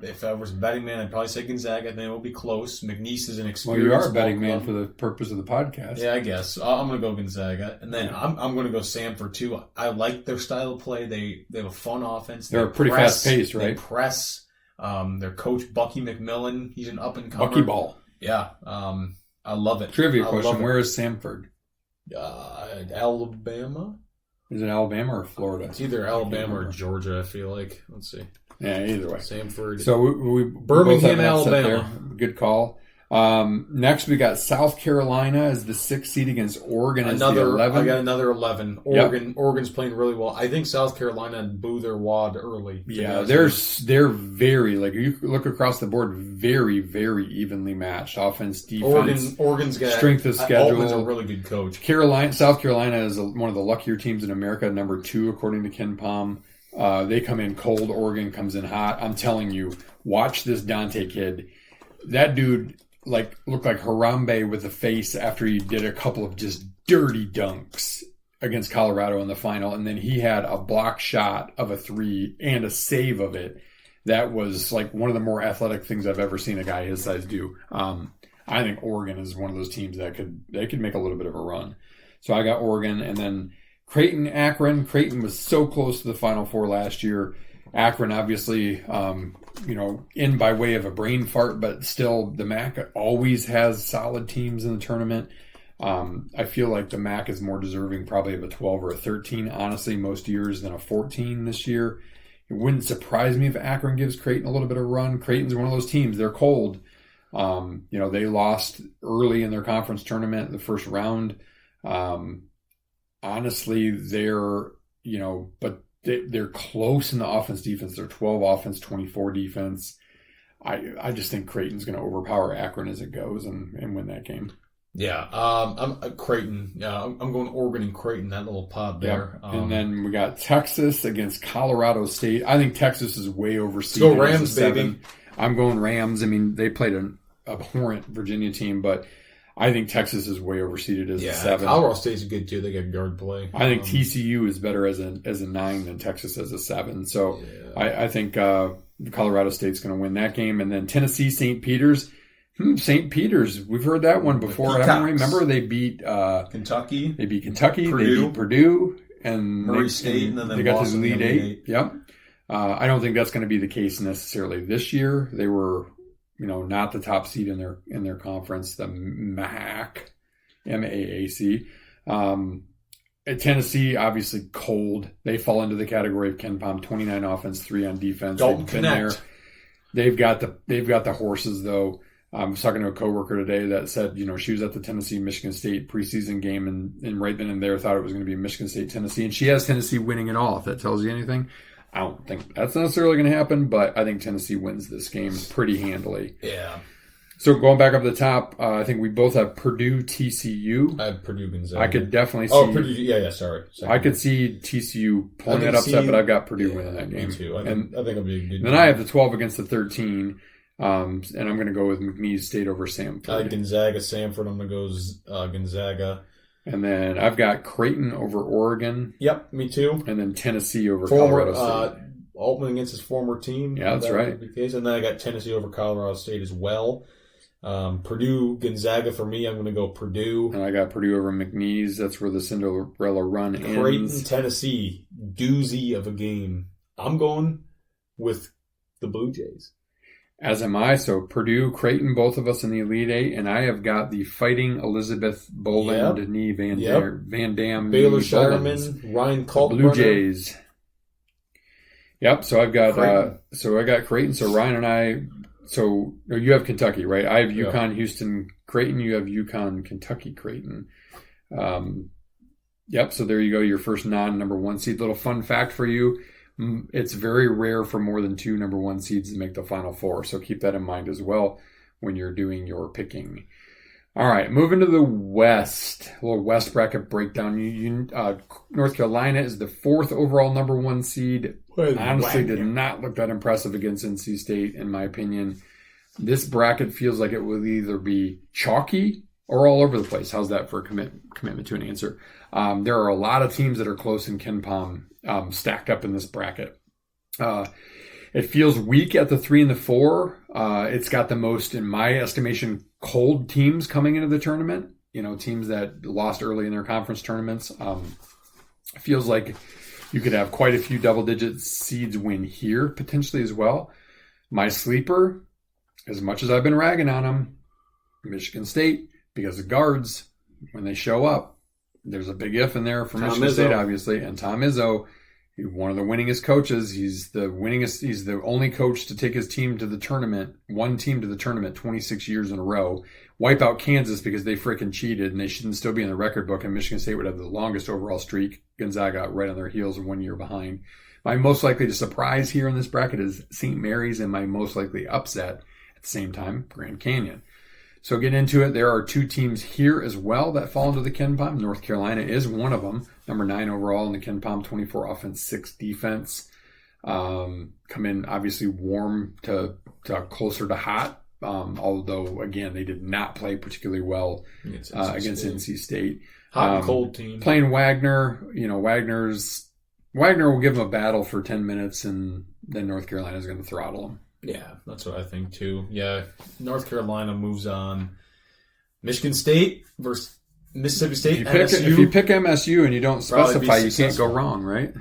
If I was a betting man, I'd probably say Gonzaga. Then it will be close. McNeese is an experienced. Well, you are a betting man for the purpose of the podcast. Yeah, I guess. I'm going to go Gonzaga. And then I'm going to go Samford, too. I like their style of play. They have a fun offense. They're pretty fast-paced, right? They press. Their coach, Bucky McMillan, he's an up-and-comer. Bucky Ball. Yeah. I love it. Trivia question. Where is Samford? Alabama? Is it Alabama or Florida? It's either Alabama or Georgia, I feel like. Let's see. Yeah, either way. Samford. So we Birmingham, Alabama. Good call. Next, we got South Carolina as the 6th seed against Oregon as the 11th. I got another 11. Oregon's playing really well. I think South Carolina blew their wad early. Yeah, they're very, like, you look across the board, very, very evenly matched. Offense, defense. Oregon's got strength of schedule. Altman's a really good coach. South Carolina is one of the luckier teams in America, number 2 according to Ken Palm. They come in cold. Oregon comes in hot. I'm telling you, watch this Dante kid. That dude looked like Harambe with a face after he did a couple of just dirty dunks against Colorado in the final. And then he had a block shot of a 3 and a save of it. That was like one of the more athletic things I've ever seen a guy his size do. I think Oregon is one of those teams that could make a little bit of a run. So I got Oregon, and then Creighton, Akron. Creighton was so close to the Final Four last year. Akron, obviously, in by way of a brain fart, but still the MAC always has solid teams in the tournament. I feel like the MAC is more deserving probably of a 12 or a 13, honestly, most years than a 14 this year. It wouldn't surprise me if Akron gives Creighton a little bit of run. Creighton's one of those teams. They're cold. They lost early in their conference tournament, the first round. Honestly, but they're close in the offense defense. They're 12 offense, 24 defense. I just think Creighton's going to overpower Akron as it goes and win that game. Yeah, I'm Creighton. Yeah, I'm going Oregon and Creighton. That little pod there. Yep. And then we got Texas against Colorado State. I think Texas is way overseeded. Go Rams, baby. I'm going Rams. I mean, they played an abhorrent Virginia team, but I think Texas is way overseeded as a 7. Colorado State's good too. They got guard play. I think TCU is better as a 9 than Texas as a 7. So I think Colorado State's going to win that game. And then Tennessee, St. Peter's. St. Peter's, we've heard that one before. I don't remember. They beat Kentucky. They beat Kentucky. Purdue. They beat Purdue. And Murray State. And then they got to the Elite Eight. Yep. I don't think that's going to be the case necessarily this year. They were, not the top seed in their conference, the MAAC, MAAC. At Tennessee, obviously cold. They fall into the category of KenPom, 29 offense, 3 on defense. Don't connect. They've got the horses though. I was talking to a coworker today that said, she was at the Tennessee-Michigan State preseason game and right then and there thought it was going to be Michigan State-Tennessee. And she has Tennessee winning it all, if that tells you anything. I don't think that's necessarily going to happen, but I think Tennessee wins this game pretty handily. Yeah. So going back up the top, I think we both have Purdue, TCU. I have Purdue Gonzaga. I could definitely see. Oh, Purdue. Yeah, sorry. I could see TCU pulling that upset, but I've got Purdue winning that game. Me too. I think it'll be a good game. Then I have the 12 against the 13. And I'm going to go with McNeese State over Samford. I like Gonzaga, Samford. I'm going to go Gonzaga. And then I've got Creighton over Oregon. Yep, me too. And then Tennessee over Colorado State. Altman against his former team. Yeah, that's right. And then I got Tennessee over Colorado State as well. Purdue, Gonzaga for me. I'm going to go Purdue. And I got Purdue over McNeese. That's where the Cinderella run ends. Creighton, Tennessee. Doozy of a game. I'm going with the Blue Jays. As am I. So Purdue, Creighton, both of us in the Elite Eight, and I have got the Fighting Elizabeth Boland, Nee Van Dam, Baylor Shireman, Ryan Kalkbrenner. Blue Jays. Yep. So I've got I got Creighton. So Ryan and I. So you have Kentucky, right? I have UConn, Houston, Creighton. You have UConn, Kentucky, Creighton. Yep. So there you go. Your first non-number 1 seed. Little fun fact for you. It's very rare for more than 2 number 1 seeds to make the Final Four. So keep that in mind as well when you're doing your picking. All right, moving to the West. A little West bracket breakdown. North Carolina is the 4th overall number 1 seed. Honestly, did not look that impressive against NC State, in my opinion. This bracket feels like it will either be chalky or all over the place. How's that for a commitment to an answer? There are a lot of teams that are close in KenPom stacked up in this bracket. It feels weak at the 3 and the 4. It's got the most, in my estimation, cold teams coming into the tournament. Teams that lost early in their conference tournaments. It feels like you could have quite a few double-digit seeds win here potentially as well. My sleeper, as much as I've been ragging on them, Michigan State, because of guards, when they show up, there's a big if in there for Michigan State, obviously. And Tom Izzo, one of the winningest coaches. He's the only coach to take his team to the tournament, one team to the tournament 26 years in a row. Wipe out Kansas because they freaking cheated and they shouldn't still be in the record book, and Michigan State would have the longest overall streak. Gonzaga right on their heels and 1 year behind. My most likely to surprise here in this bracket is St. Mary's, and my most likely upset at the same time, Grand Canyon. So getting into it, there are 2 teams here as well that fall into the KenPom. North Carolina is one of them, number 9 overall in the KenPom, 24 offense, 6 defense. Come in obviously warm to closer to hot, although again they did not play particularly well against NC State. Hot and cold team. Playing Wagner, Wagner will give them a battle for 10 minutes, and then North Carolina is going to throttle them. Yeah, that's what I think too. Yeah, North Carolina moves on. Michigan State versus Mississippi State. If you pick MSU and you don't specify, you can't go wrong, right?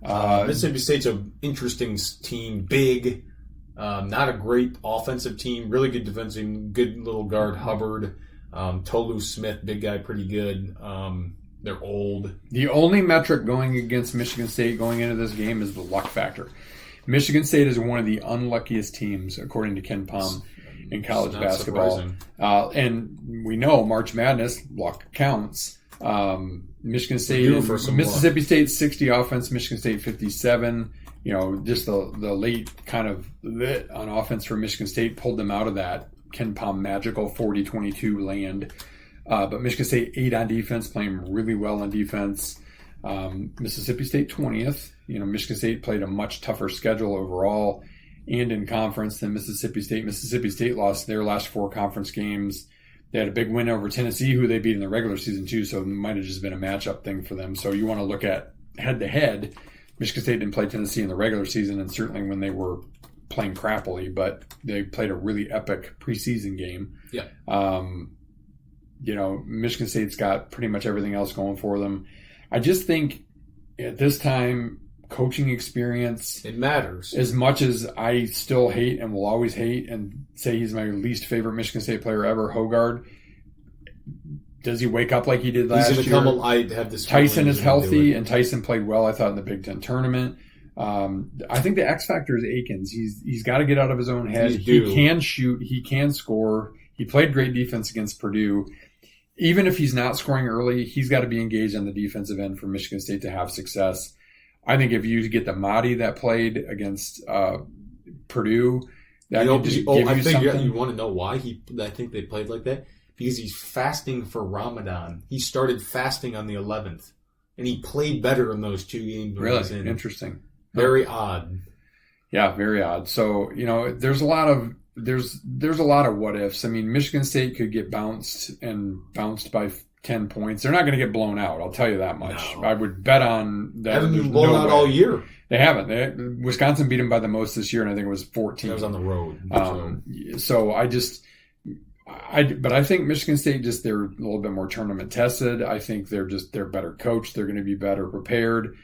Mississippi State's an interesting team, big, not a great offensive team, really good defensive, good little guard, Hubbard, Tolu Smith, big guy, pretty good. They're old. The only metric going against Michigan State going into this game is the luck factor. Michigan State is one of the unluckiest teams, according to Ken Pom, in college basketball. And we know March Madness, luck counts. Michigan State, Mississippi State 60 offense, Michigan State 57. Just the late kind of lit on offense for Michigan State pulled them out of that Ken Pom magical 40-22 land. But Michigan State 8 on defense, playing really well on defense. Mississippi State 20th. Michigan State played a much tougher schedule overall and in conference than Mississippi State. Mississippi State lost their last 4 conference games. They had a big win over Tennessee, who they beat in the regular season too, so it might have just been a matchup thing for them. So you want to look at head-to-head. Michigan State didn't play Tennessee in the regular season, and certainly when they were playing crappily, but they played a really epic preseason game. Yeah. Michigan State's got pretty much everything else going for them. I just think at this time, coaching experience, it matters. As much as I still hate and will always hate and say he's my least favorite Michigan State player ever, Hogard. Does he wake up like he did last year? I have this. Tyson is healthy, and Tyson played well, I thought, in the Big Ten tournament. I think the X factor is Akins. He's got to get out of his own head. He can shoot. He can score. He played great defense against Purdue. Even if he's not scoring early, he's got to be engaged on the defensive end for Michigan State to have success. I think if you get the Mahdi that played against Purdue, that could just give you something. You want to know why I think they played like that? Because he's fasting for Ramadan. He started fasting on the 11th, and he played better in those 2 games. Really interesting. Very odd. Yeah, very odd. So there's a lot of what ifs. I mean, Michigan State could get bounced by 10 points. They're not going to get blown out. I'll tell you that much. No. I would bet on that. They haven't been blown out all year. They haven't. Wisconsin beat them by the most this year, and I think it was 14. That was on the road. But I think Michigan State they're a little bit more tournament tested. I think they're better coached. They're going to be better prepared.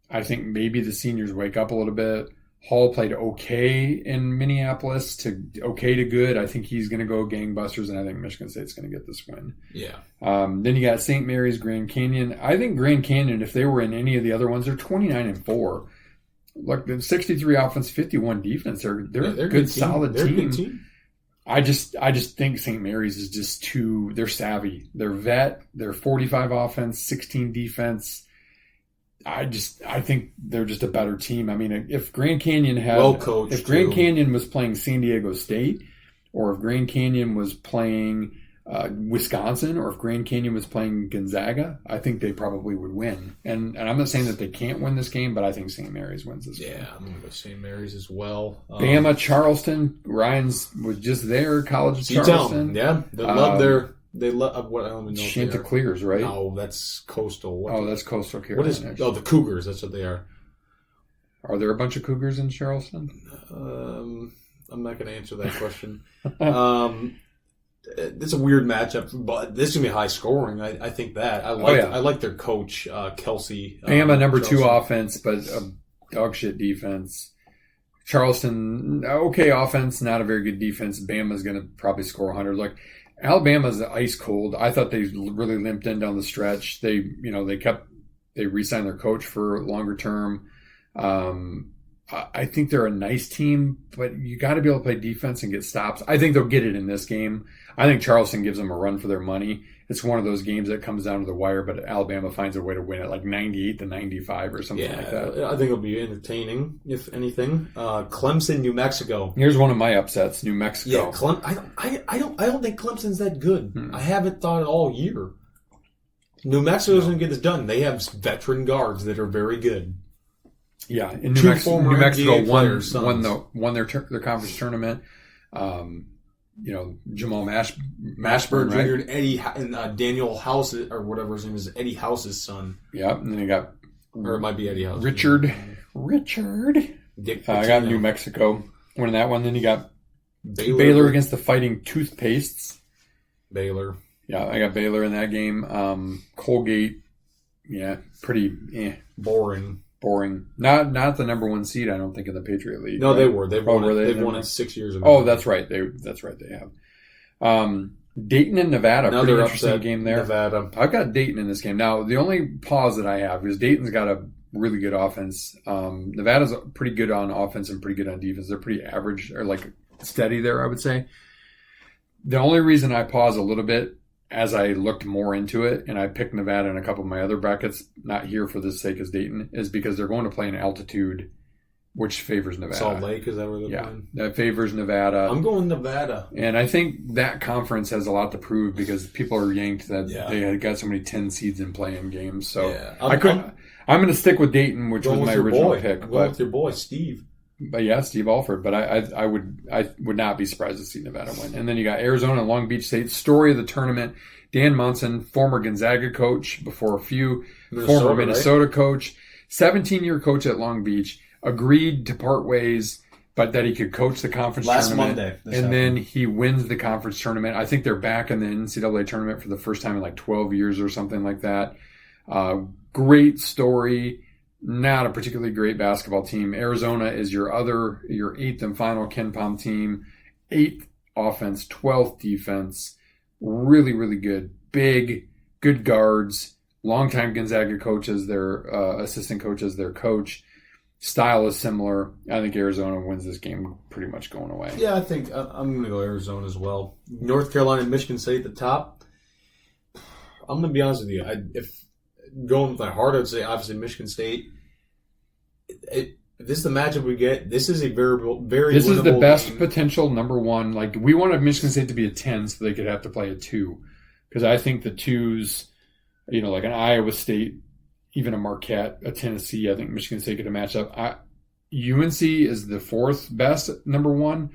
I think maybe the seniors wake up a little bit. Hall played okay in Minneapolis to okay to good. I think he's going to go gangbusters, and I think Michigan State's going to get this win. Yeah. Then you got St. Mary's, Grand Canyon. I think Grand Canyon, if they were in any of the other ones, they're 29-4. Look, the 63 offense, 51 defense. They're a good, solid team. Good team. I just think St. Mary's is just too. They're savvy. They're vet. They're 45 offense, 16 defense. I think they're just a better team. I mean, if Grand Canyon Canyon was playing San Diego State, or if Grand Canyon was playing Wisconsin, or if Grand Canyon was playing Gonzaga, I think they probably would win. And I'm not saying that they can't win this game, but I think St. Mary's wins this game. Yeah, I'm going to go St. Mary's as well. Bama, Charleston. Ryan's was just there, College of Charleston. Yeah, they love their. They love what I don't even know. Chanticleers, right? No, that's Coastal. That's Coastal Carolina. The Cougars? That's what they are. Are there a bunch of Cougars in Charleston? I'm not going to answer that question. It's a weird matchup, but this is going to be high scoring. I think that. I like their coach, Kelsey. Bama, number 2 offense, but a dog shit defense. Charleston, okay offense, not a very good defense. Bama's going to probably score 100. Like, Alabama's ice cold. I thought they really limped in down the stretch. They re-signed their coach for longer term. I think they're a nice team, but you got to be able to play defense and get stops. I think they'll get it in this game. I think Charleston gives them a run for their money. It's one of those games that comes down to the wire, but Alabama finds a way to win it, like 98-95 or something like that. I think it'll be entertaining, if anything. Clemson, New Mexico. Here's one of my upsets: New Mexico. Yeah, I don't think Clemson's that good. I haven't thought it all year. New Mexico's going to get this done. They have veteran guards that are very good. Yeah, in New Mexico won their conference tournament. Jamal Mashburn, right? Jr. and Eddie and Daniel House, or whatever his name is, Eddie House's son. Yeah, and then you got, or it might be Eddie House. Richard. Dick I got New Mexico winning that one. Then you got Baylor against the Fighting Toothpastes. Baylor. Yeah, I got Baylor in that game. Colgate. Yeah, pretty boring. boring. Not the number one seed, I don't think, in the Patriot League. No, right? they were. They've won. were they? They've Never won it mind. 6 years in a row. Oh, that's right. That's right. They have. Dayton and Nevada. Another Pretty interesting upset, game there. Nevada. I've got Dayton in this game. Now, the only pause that I have is Dayton's got a really good offense. Nevada's pretty good on offense and pretty good on defense. They're pretty average or like steady there, I would say. The only reason I pause a little bit as I looked more into it, and I picked Nevada in a couple of my other brackets, not here for the sake as Dayton, is because they're going to play in altitude, which favors Nevada. Salt Lake, is that where they're playing? That favors Nevada. I'm going Nevada. And I think that conference has a lot to prove because people are yanked that they had got so many 10 seeds in playing games. So I'm going to stick with Dayton, which was my original pick. I'm going with your boy, Steve. But yeah, Steve Alford. But I would not be surprised to see Nevada win. And then you got Arizona and Long Beach State. Story of the tournament: Dan Munson, former Gonzaga coach before a few, former Minnesota coach, 17-year coach at Long Beach, agreed to part ways, but that he could coach the conference tournament. Monday. And then he wins the conference tournament. I think they're back in the NCAA tournament for the first time in like 12 years or something like that. Great story. Not a particularly great basketball team. Arizona is your eighth and final Ken Pom team. 8th offense, 12th defense. Really, really good. Big, good guards. Longtime Gonzaga coaches, their assistant coaches, their coach. Style is similar. I think Arizona wins this game pretty much going away. Yeah, I think I'm going to go Arizona as well. North Carolina and Michigan State at the top. I'm going to be honest with you. If going with my heart, I'd say obviously Michigan State. If this is the matchup we get, this is a very This is the best game. potential number one. Like, we wanted Michigan State to be a 10 so they could have to play a 2. Because I think the 2s, like an Iowa State, even a Marquette, a Tennessee, I think Michigan State could have matched up. UNC is the 4th best number 1.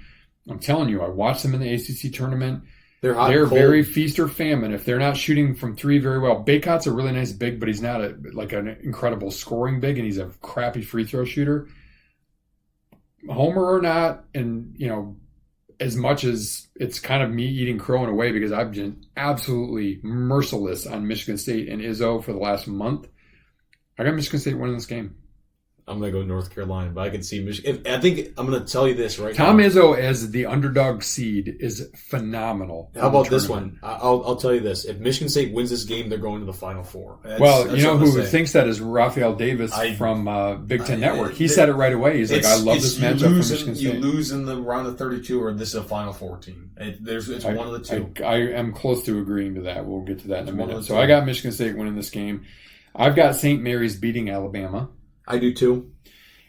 I'm telling you, I watched them in the ACC tournament. They're very feast or famine. If they're not shooting from 3 very well, Baycott's a really nice big, but he's not an incredible scoring big, and he's a crappy free throw shooter. Homer or not, and as much as it's kind of me eating crow in a way because I've been absolutely merciless on Michigan State and Izzo for the last month, I got Michigan State winning this game. I'm going to go North Carolina, but I can see Michigan. I think I'm going to tell you this right Tom now. Izzo as the underdog seed is phenomenal. How about this one? I'll tell you this. If Michigan State wins this game, they're going to the Final Four. That's who thinks that is Raphael Davis from Big Ten Network. He said it right away. He's like, I love this matchup for Michigan State. You lose in the round of 32, or this is a Final Four team. It's one of the two. I am close to agreeing to that. We'll get to that in a minute. So I got Michigan State winning this game. I've got St. Mary's beating Alabama. I do too.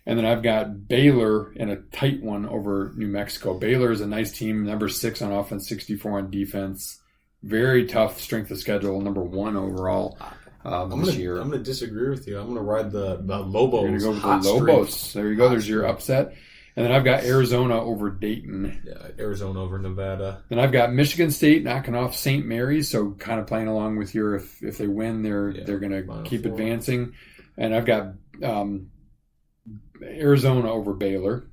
And then I've got Baylor in a tight one over New Mexico. Baylor is a nice team, number 6 on offense, 64 on defense. Very tough strength of schedule, number 1 overall this year. I'm going to disagree with you. I'm going to ride the Lobos. You're going to go with the Lobos. There you go. There's your upset. And then I've got Arizona over Dayton. Yeah, Arizona over Nevada. Then I've got Michigan State knocking off St. Mary's, so kind of playing along with your if they win, they're going to keep advancing. And I've got Arizona over Baylor.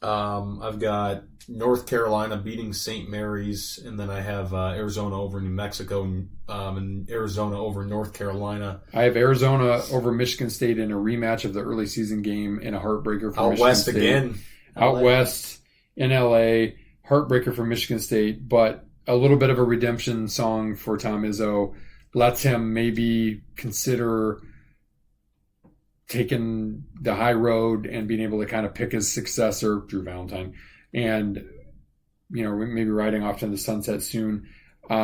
I've got North Carolina beating St. Mary's, and then I have Arizona over New Mexico and Arizona over North Carolina. I have Arizona over Michigan State in a rematch of the early season game in a heartbreaker for Michigan State. Again. Out west in LA, heartbreaker for Michigan State, but a little bit of a redemption song for Tom Izzo. Lets him maybe consider taking the high road and being able to kind of pick his successor, Drew Valentine, and maybe riding off to the sunset soon. I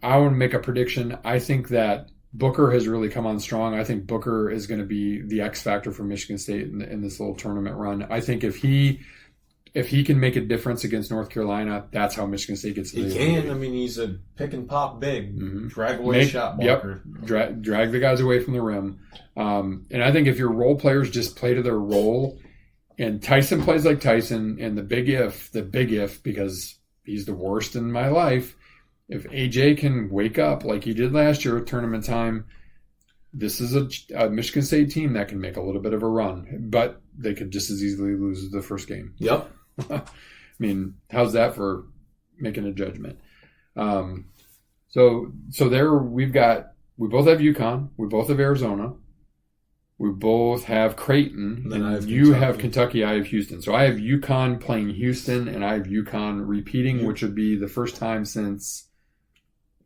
want to make a prediction. I think that Booker has really come on strong. I think Booker is going to be the X factor for Michigan State in this little tournament run. I think if he can make a difference against North Carolina, that's how Michigan State gets. He can. I mean, he's a pick and pop big, drag away shot blocker. Yep, drag the guys away from the rim. And I think if your role players just play to their role, and Tyson plays like Tyson, and the big if, because he's the worst in my life. If AJ can wake up like he did last year at tournament time, this is a Michigan State team that can make a little bit of a run, but they could just as easily lose the first game. Yep. I mean, how's that for making a judgment? So there we both have UConn, we both have Arizona. We both have Creighton, And then I and have you Kentucky. have Kentucky, I have Houston. So I have UConn playing Houston, and I have UConn repeating, which would be the first time since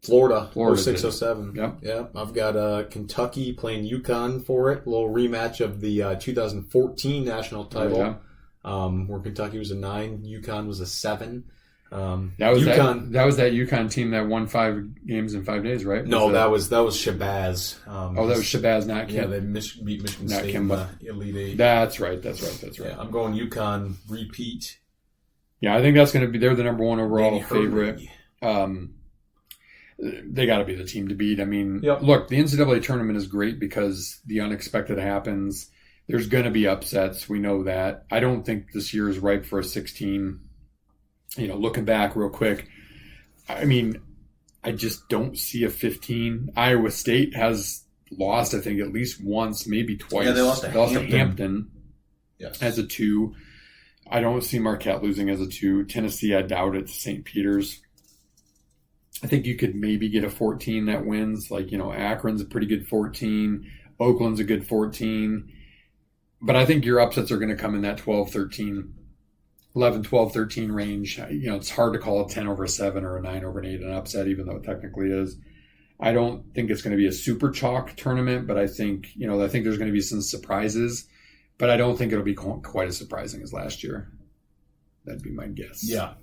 Florida Florida 06, did. 07. Yep. Yeah, I've got Kentucky playing UConn for it. A little rematch of the 2014 national title, where Kentucky was a 9, UConn was a 7. That was UConn. that UConn team that won 5 games in 5 days, right? No, that was Shabazz. that was Shabazz, not Kim. Yeah, they beat Michigan Not State Kim, in the but- Elite Eight. That's right. Yeah, I'm going UConn repeat. Yeah, I think that's going to be. They're the number 1 overall Danny favorite. Hurley. They got to be the team to beat. I mean, Yep. look, the NCAA tournament is great because the unexpected happens. There's going to be upsets. We know that. I don't think this year is ripe for a 16. Looking back real quick, I mean, I just don't see a 15. Iowa State has lost, I think, at least once, maybe twice. Yeah, they lost to Hampton Yes. as a 2. I don't see Marquette losing as a 2. Tennessee, I doubt it. St. Peter's. I think you could maybe get a 14 that wins. Like, Akron's a pretty good 14. Oakland's a good 14. But I think your upsets are going to come in that 12, 13, 11, 12, 13 range. It's hard to call a 10 over a 7 or a 9 over an 8 an upset, even though it technically is. I don't think it's going to be a super chalk tournament, but I think there's going to be some surprises. But I don't think it'll be quite as surprising as last year. That'd be my guess. Yeah.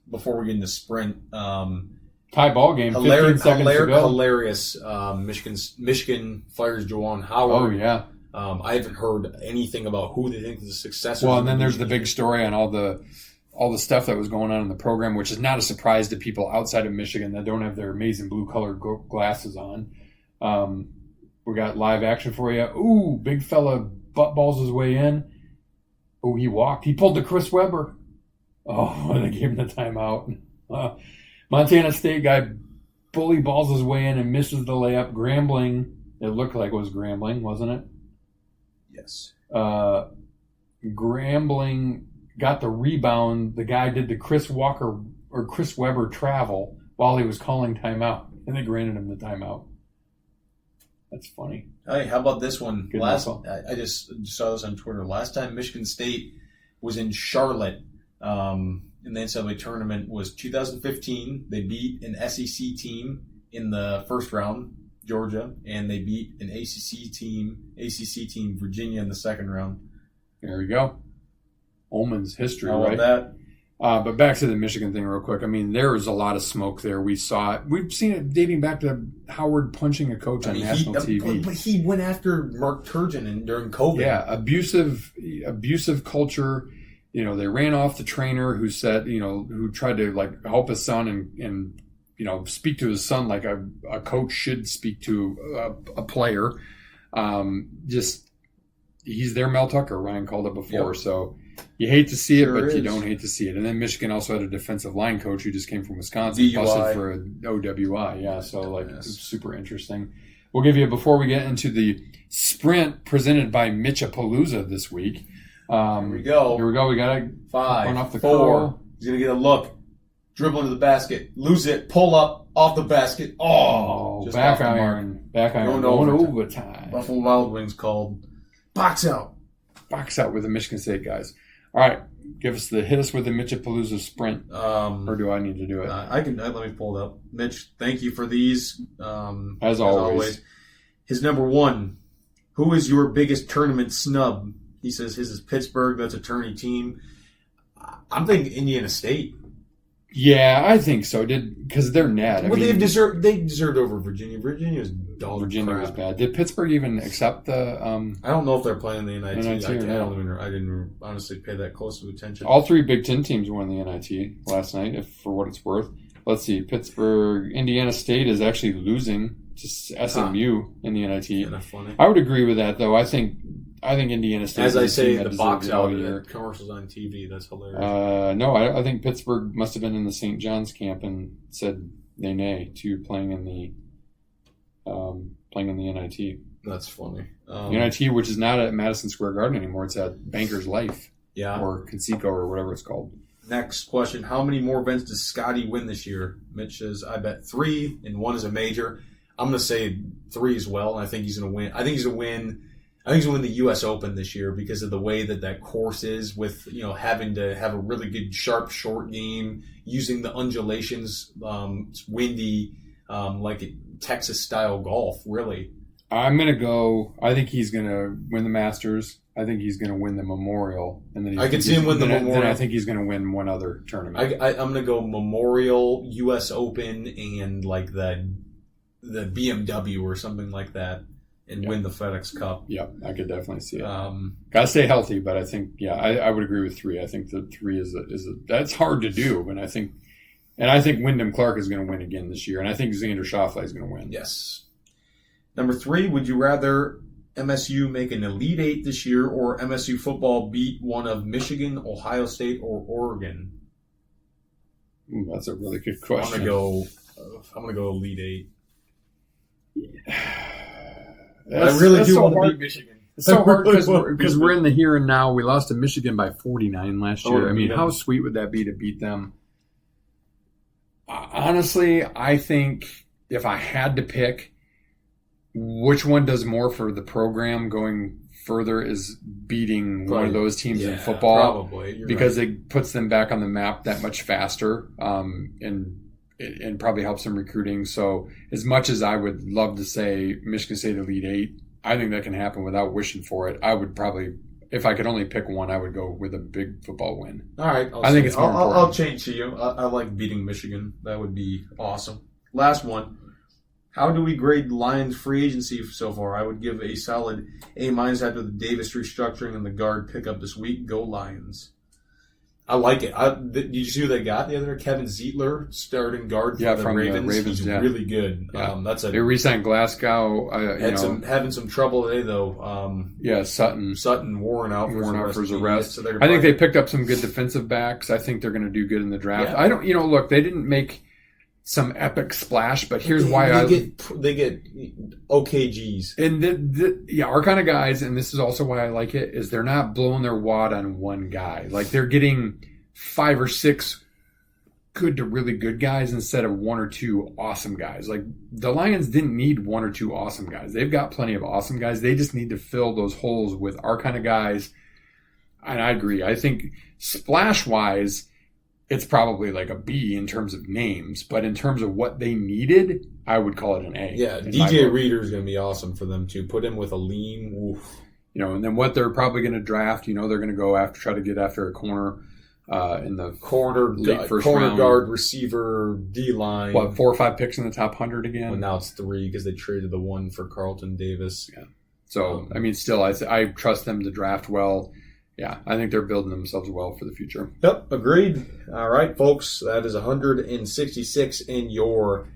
Before we get into sprint, tie ball game. 15 seconds to go. hilarious. Michigan fires Juwan Howard. Oh yeah. I haven't heard anything about who they think is the successor. Well, and then there's the big story on all the stuff that was going on in the program, which is not a surprise to people outside of Michigan that don't have their amazing blue colored glasses on. We got live action for you. Ooh, big fella butt balls his way in. Oh, he walked. He pulled the Chris Webber. Oh, they gave him the timeout. Montana State guy bully balls his way in and misses the layup. Grambling. It looked like it was Grambling, wasn't it? Yes. Grambling got the rebound. The guy did the Chris Webber travel while he was calling timeout, and they granted him the timeout. That's funny. Hey, how about this one? Good I just saw this on Twitter. Last time Michigan State was in Charlotte in the NCAA tournament was 2015. They beat an SEC team in the first round, Georgia, and they beat an ACC team, Virginia, in the second round. There we go. Omen's history, How right? about that? But back to the Michigan thing real quick. I mean, there was a lot of smoke there. We saw it. We've seen it dating back to Howard punching a coach on national TV. But he went after Mark Turgeon during COVID. Yeah, abusive culture. They ran off the trainer who said, who tried to help his son and speak to his son like a coach should speak to a player. He's their Mel Tucker. Ryan called it before. Yep. So you hate to see it, Sure but you is. don't hate to see it. And then Michigan also had a defensive line coach who just came from Wisconsin, DUI. busted for an OWI. Yeah, so Yes. it's super interesting. We'll give you, before we get into the sprint presented by Mitchapalooza this week. Here we go. Here we go. We got to 5, run off the 4. curl. He's going to get a look. Dribble into the basket. Lose it. Pull up. Off the basket. Oh, Just back off the mark. iron. Back iron. Going Going overtime. overtime. Buffalo Wild Wings called box out. Box out with the Michigan State guys. All right. Hit us with the Mitchapalooza sprint. Or do I need to do it? Let me pull it up. Mitch, thank you for these. As always. His number 1. Who is your biggest tournament snub? He says his is Pittsburgh. That's a tourney team. I'm thinking Indiana State. Yeah, I think so. Because they're net. They deserved over Virginia. Virginia was dog Virginia crap. was bad. Did Pittsburgh even accept the? I don't know if they're playing the NIT. NIT or not. I didn't honestly pay that close of attention. All 3 Big Ten teams won the NIT last night, for what it's worth. Let's see. Pittsburgh, Indiana State is actually losing to SMU in the NIT. Kind of funny. I would agree with that, though. I think Indiana State. As I is a say, team that the deserves box it out all year. commercials on TV. That's hilarious. No, I think Pittsburgh must have been in the St. John's camp and said nay to playing in the NIT. That's funny. NIT, which is not at Madison Square Garden anymore. It's at Bankers Life Yeah. or Conseco or whatever it's called. Next question. How many more events does Scotty win this year? Mitch says, I bet 3, and 1 is a major. I'm going to say 3 as well. And I think he's going to win. I think he's going to win the U.S. Open this year because of the way that course is with, having to have a really good sharp short game, using the undulations. It's windy, like Texas style golf, really. I'm going to go. I think he's going to win the Masters. I think he's going to win the Memorial, and then I could see him win the Memorial. Then I think he's going to win one other tournament. I'm going to go Memorial, U.S. Open, and like the BMW or something like that, and win the FedEx Cup. Yeah, I could definitely see it. Got to stay healthy, but I think I would agree with 3. I think the 3 is that's hard to do, and I think Wyndham Clark is going to win again this year, and I think Xander Schauffele is going to win. Yes. Number 3, would you rather MSU make an Elite 8 this year or MSU football beat one of Michigan, Ohio State, or Oregon? Ooh, that's a really good question. I'm gonna go Elite 8. I really do want to beat Michigan. It's so hard because we're in the here and now. We lost to Michigan by 49 last year. I mean, how sweet would that be to beat them? Honestly, I think if I had to pick which one does more for the program going further is beating one of those teams in football. Probably. Because it puts them back on the map that much faster and probably helps them recruiting. So as much as I would love to say Michigan State Elite 8, I think that can happen without wishing for it. I would probably, if I could only pick one, I would go with a big football win. All right. I think it's more important. I'll change to you. I like beating Michigan. That would be awesome. Last one. How do we grade Lions free agency so far? I would give a solid A- after the Davis restructuring and the guard pickup this week. Go Lions. I like it. Did you see who they got the other day? Kevin Zeitler, starting guard for the Ravens. He's really good. Yeah. They re-signed Glasgow. Having some trouble today though. Sutton worn out for his arrest. So I think they picked up some good defensive backs. I think they're going to do good in the draft. Yeah. Look, they didn't make some epic splash, but here's why they get OKGs. And our kind of guys, and this is also why I like it, is they're not blowing their wad on one guy. Like they're getting 5 or 6 good to really good guys instead of 1 or 2 awesome guys. Like the Lions didn't need 1 or 2 awesome guys. They've got plenty of awesome guys. They just need to fill those holes with our kind of guys. And I agree. I think splash-wise, it's probably like a B in terms of names, but in terms of what they needed, I would call it an A. Yeah, DJ Reader is going to be awesome for them too. Put him with a lean. Oof. And then what they're probably going to draft, they're going to go try to get after a corner in the late first round. Guard, receiver, D-line. 4 or 5 picks in the top 100 again? Well, now it's 3 because they traded the 1 for Carlton Davis. Yeah. So, still, I trust them to draft well. Yeah, I think they're building themselves well for the future. Yep, agreed. All right, folks, that is 166 in your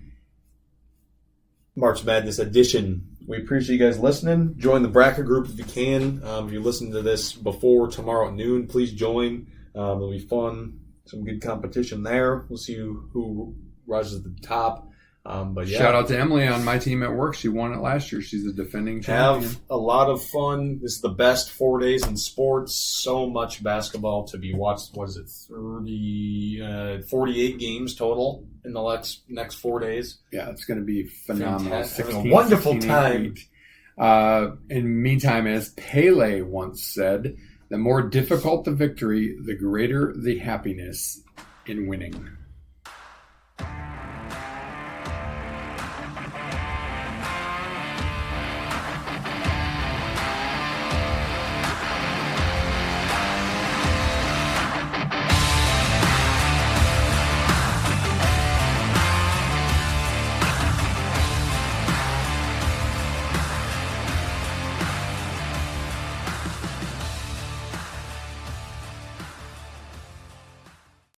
March Madness edition. We appreciate you guys listening. Join the bracket group if you can. If you listen to this before tomorrow at noon, please join. It'll be fun. Some good competition there. We'll see who rises to the top. Shout out to Emily on my team at work. She won it last year. She's the defending champion. Have a lot of fun. This is the best 4 days in sports. So much basketball to be watched. What is it? 48 games total in the next 4 days. Yeah, it's going to be phenomenal. Having a wonderful time. In meantime, as Pele once said, the more difficult the victory, the greater the happiness in winning.